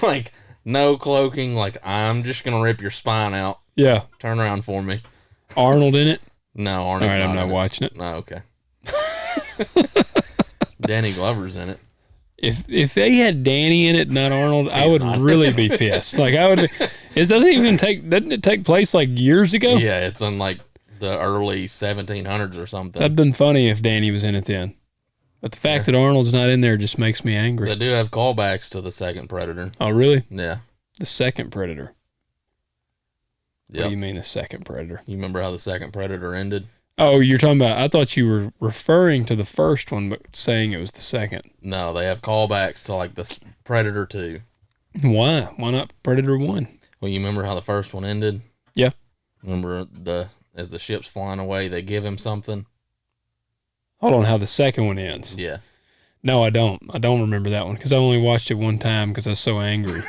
Like, no cloaking. Like, I'm just going to rip your spine out. Yeah. Turn around for me. Arnold in it? No, All Arnold's right, I'm not not in it. watching it. No, okay. Danny Glover's in it. If they had Danny in it, not Arnold, I would not. really be pissed. Like I would. It doesn't it take place like years ago? Yeah, it's in like the early 1700s or something. That'd been funny if Danny was in it then. But the fact that Arnold's not in there just makes me angry. They do have callbacks to the second Predator. Oh, really? Yeah. The second Predator. What Yep. do you mean the second Predator? You remember how the second Predator ended? Oh, you're talking about, I thought you were referring to the first one, but saying it was the second. No, they have callbacks to like the Predator 2. Why? Why not Predator 1? Well, you remember how the first one ended? Yeah. Remember as the ship's flying away, they give him something? Hold on, how the second one ends. Yeah. No, I don't. I don't remember that one because I only watched it one time because I was so angry.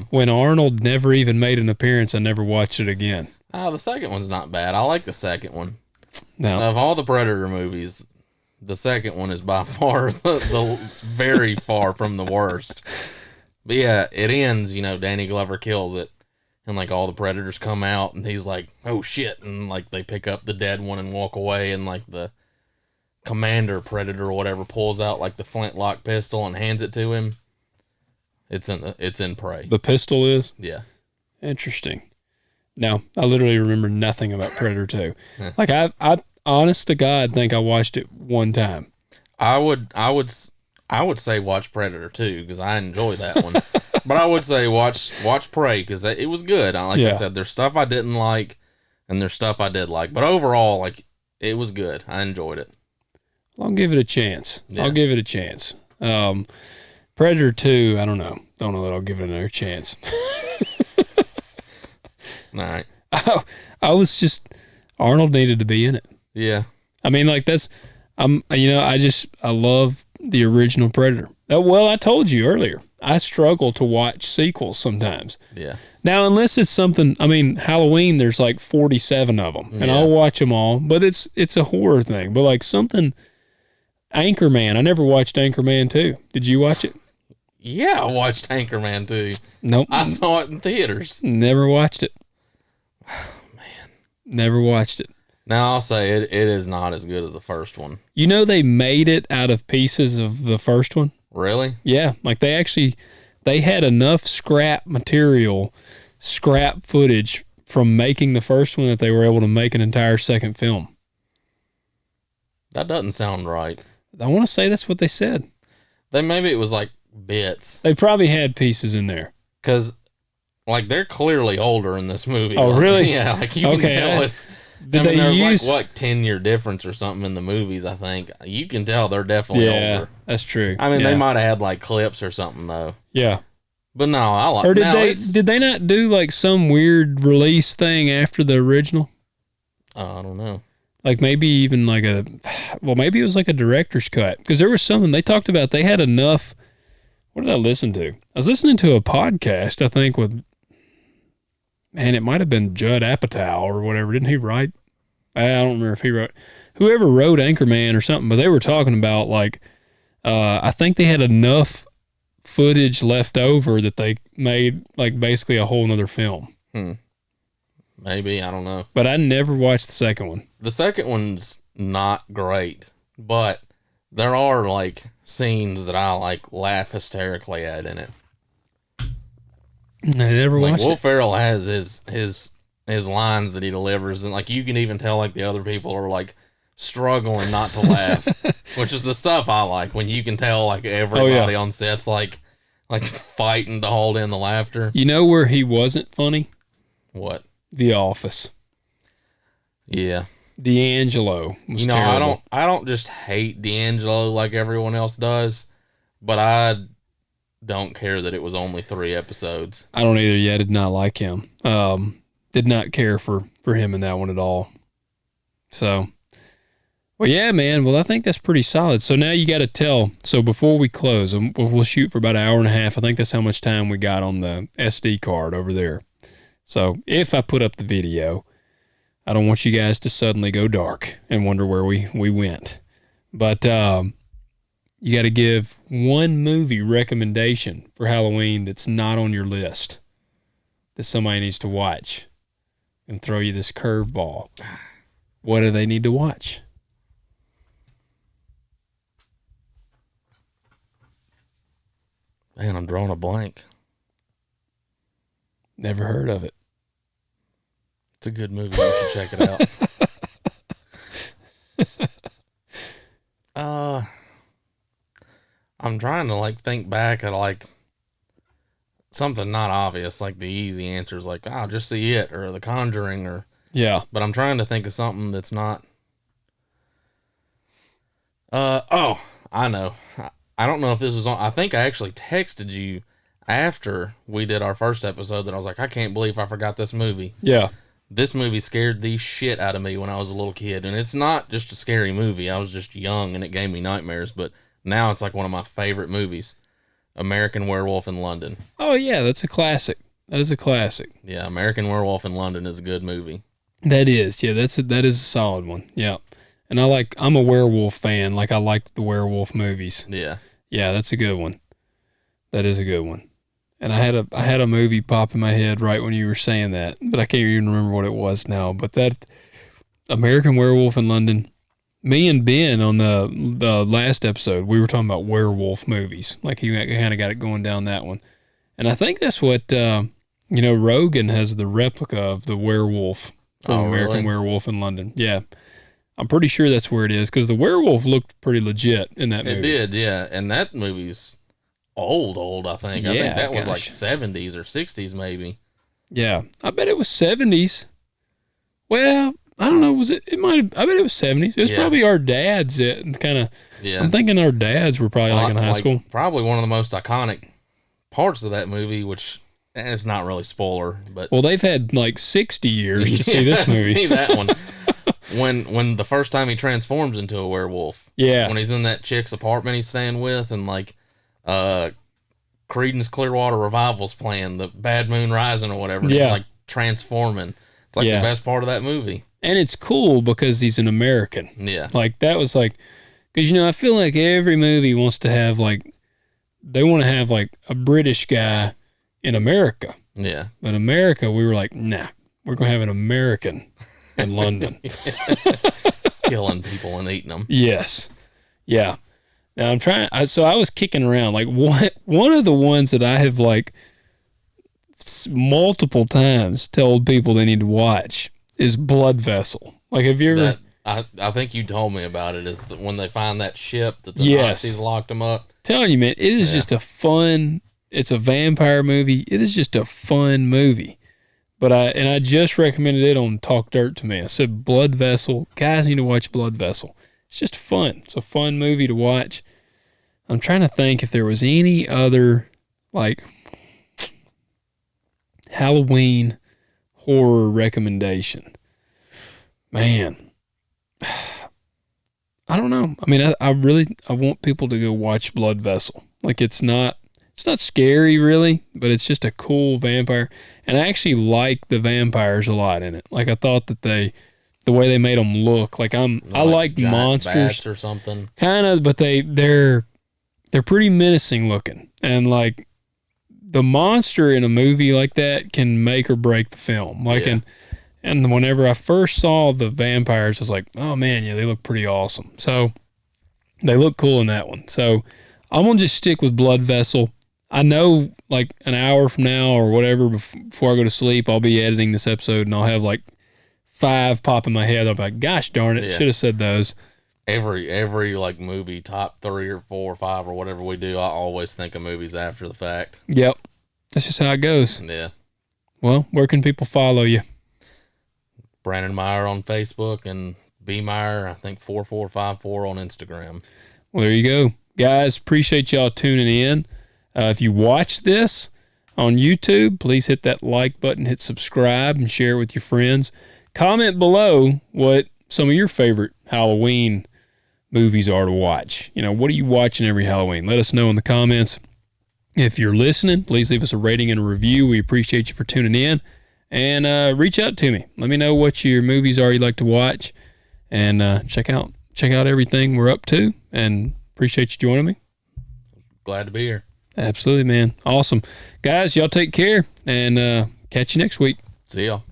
When Arnold never even made an appearance, I never watched it again. Oh, the second one's not bad. I like the second one. No. Of all the Predator movies, the second one is by far it's very far from the worst. But yeah, it ends, Danny Glover kills it. And like all the Predators come out and he's like, oh shit. And like they pick up the dead one and walk away. And like the commander Predator or whatever pulls out like the flintlock pistol and hands it to him. It's in Prey. The pistol is? Yeah. Interesting. No, I literally remember nothing about Predator 2. Like I honest to God think I watched it one time. I would say watch Predator 2 because I enjoy that one. But I would say watch Prey because it was good. Like I said, there's stuff I didn't like and there's stuff I did like. But overall, like it was good. I enjoyed it. I'll give it a chance. Yeah. I'll give it a chance. Predator 2, I don't know. Don't know that I'll give it another chance. All right. I was just, Arnold needed to be in it. Yeah. I mean, like I love the original Predator. Well, I told you earlier, I struggle to watch sequels sometimes. Yeah. Now, unless it's something, I mean, Halloween, there's like 47 of them, and I'll watch them all, but it's a horror thing. But like something, Anchorman, I never watched Anchorman 2. Did you watch it? Yeah, I watched Anchorman 2. Nope. I saw it in theaters. Never watched it. Man. Never watched it. Now, I'll say it is not as good as the first one. You know they made it out of pieces of the first one? Really? Yeah, like they had enough scrap footage from making the first one that they were able to make an entire second film. That doesn't sound right. I want to say that's what they said. Maybe it was like bits. They probably had pieces in there. Because, like, they're clearly older in this movie. Oh, like, really? Yeah, like you can tell it's... there's like 10-year difference or something in the movies, I think. You can tell they're definitely older. That's true. I mean, yeah. they might have had like clips or something though. Yeah. But no, I like. Or did they not do like some weird release thing after the original? I don't know. Like maybe even like maybe it was like a director's cut because there was something they talked about. They had enough. What did I listen to? I was listening to a podcast, I think it might have been Judd Apatow or whatever. Didn't he write? I don't remember if he wrote. Whoever wrote Anchorman or something, but they were talking about like, I think they had enough footage left over that they made like basically a whole nother film. Maybe, I don't know. But I never watched the second one. The second one's not great, but there are like scenes that I like laugh hysterically at in it. I never Like watched Will it. Ferrell has his lines that he delivers, and like you can even tell like the other people are like struggling not to laugh, which is the stuff I like when you can tell like everybody on set's like fighting to hold in the laughter. You know where he wasn't funny? What? The Office. Yeah. D'Angelo was terrible. I don't just hate D'Angelo like everyone else does, but I don't care that it was only 3 episodes. I don't either. Yeah, I did not like him. Did not care for him in that one at all. So, well, yeah, man. Well, I think that's pretty solid. So now you got to tell. So before we close, we'll shoot for about an hour and a half. I think that's how much time we got on the SD card over there. So if I put up the video, I don't want you guys to suddenly go dark and wonder where we went. But you got to give one movie recommendation for Halloween that's not on your list that somebody needs to watch, and throw you this curveball. What do they need to watch? Man, I'm drawing a blank. Never heard of it. It's a good movie. You should check it out. I'm trying to like think back at like something not obvious, like the easy answers, like just see it or The Conjuring, or Yeah. But I'm trying to think of something that's not. Oh, I know. I don't know if this was on. I think I actually texted you after we did our first episode that I was like, I can't believe I forgot this movie. Yeah. This movie scared the shit out of me when I was a little kid. And it's not just a scary movie. I was just young and it gave me nightmares. But now it's like one of my favorite movies. American Werewolf in London. Oh, yeah. That's a classic. That is a classic. Yeah, American Werewolf in London is a good movie. That is. Yeah, that is a solid one. Yeah. And I'm a werewolf fan. Like, I like the werewolf movies. Yeah. Yeah, that's a good one. That is a good one. And I had a movie pop in my head right when you were saying that, but I can't even remember what it was now. But that American Werewolf in London, me and Ben on the last episode, we were talking about werewolf movies. Like, he kind of got it going down that one. And I think that's what, Rogan has the replica of the werewolf from American Werewolf in London. Yeah. I'm pretty sure that's where it is, because the werewolf looked pretty legit in that movie. It did, yeah. And that movie's old, I think. Yeah, I think that was like gosh. 70s or 60s, maybe. Yeah. I bet it was 70s. Well, I don't know. Was it? It might have. I bet it was 70s. It was probably our dads that kind of. Yeah. I'm thinking our dads were probably like in high school. Probably one of the most iconic parts of that movie, which it's not really spoiler, but. Well, they've had like 60 years to see this movie. See that one. When the first time he transforms into a werewolf. Yeah. When he's in that chick's apartment he's staying with, and like Creedence Clearwater Revival's playing, the Bad Moon Rising or whatever. Yeah. He's like transforming. It's like the best part of that movie. And it's cool because he's an American. Yeah. Like, that was like, because, I feel like every movie wants to have like, they want to have like a British guy in America. Yeah. But America, we were like, nah, we're going to have an American in London. Killing people and eating them. Yes. Yeah. Now I'm trying, so I was kicking around, like one of the ones that I have like multiple times told people they need to watch is Blood Vessel. Like, have you ever? I think you told me about it, is that when they find that ship that the Yes. Nazis locked them up. Telling you, man, it is just a fun, it's a vampire movie. It is just a fun movie. But I just recommended it on Talk Dirt to me. I said, Blood Vessel. Guys need to watch Blood Vessel. It's just fun. It's a fun movie to watch. I'm trying to think if there was any other, like, Halloween horror recommendation. Man. I don't know. I mean, I want people to go watch Blood Vessel. Like, it's not scary really, but it's just a cool vampire. And I actually like the vampires a lot in it. Like, I thought that the way they made them look, like I like giant monsters bats or something. kind of, but they're pretty menacing looking. And like, the monster in a movie like that can make or break the film. Like, and whenever I first saw the vampires, I was like, oh man, yeah, they look pretty awesome. So they look cool in that one. So I'm going to just stick with Blood Vessel. I know like an hour from now or whatever, before I go to sleep, I'll be editing this episode and I'll have like 5 pop in my head. I'm like, gosh darn it, should have said those. Every like movie, top 3 or 4 or 5 or whatever we do, I always think of movies after the fact. Yep. That's just how it goes. Yeah. Well, where can people follow you? Brandon Meyer on Facebook and B Meyer, I think 4454 on Instagram. Well, there you go. Guys, appreciate y'all tuning in. If you watch this on YouTube, please hit that like button, hit subscribe, and share it with your friends. Comment below what some of your favorite Halloween movies are to watch. What are you watching every Halloween? Let us know in the comments. If you're listening, please leave us a rating and a review. We appreciate you for tuning in. And reach out to me. Let me know what your movies are you'd like to watch. And check out everything we're up to. And Appreciate you joining me. Glad to be here. Absolutely, man. Awesome. Guys, y'all take care and catch you next week. See y'all.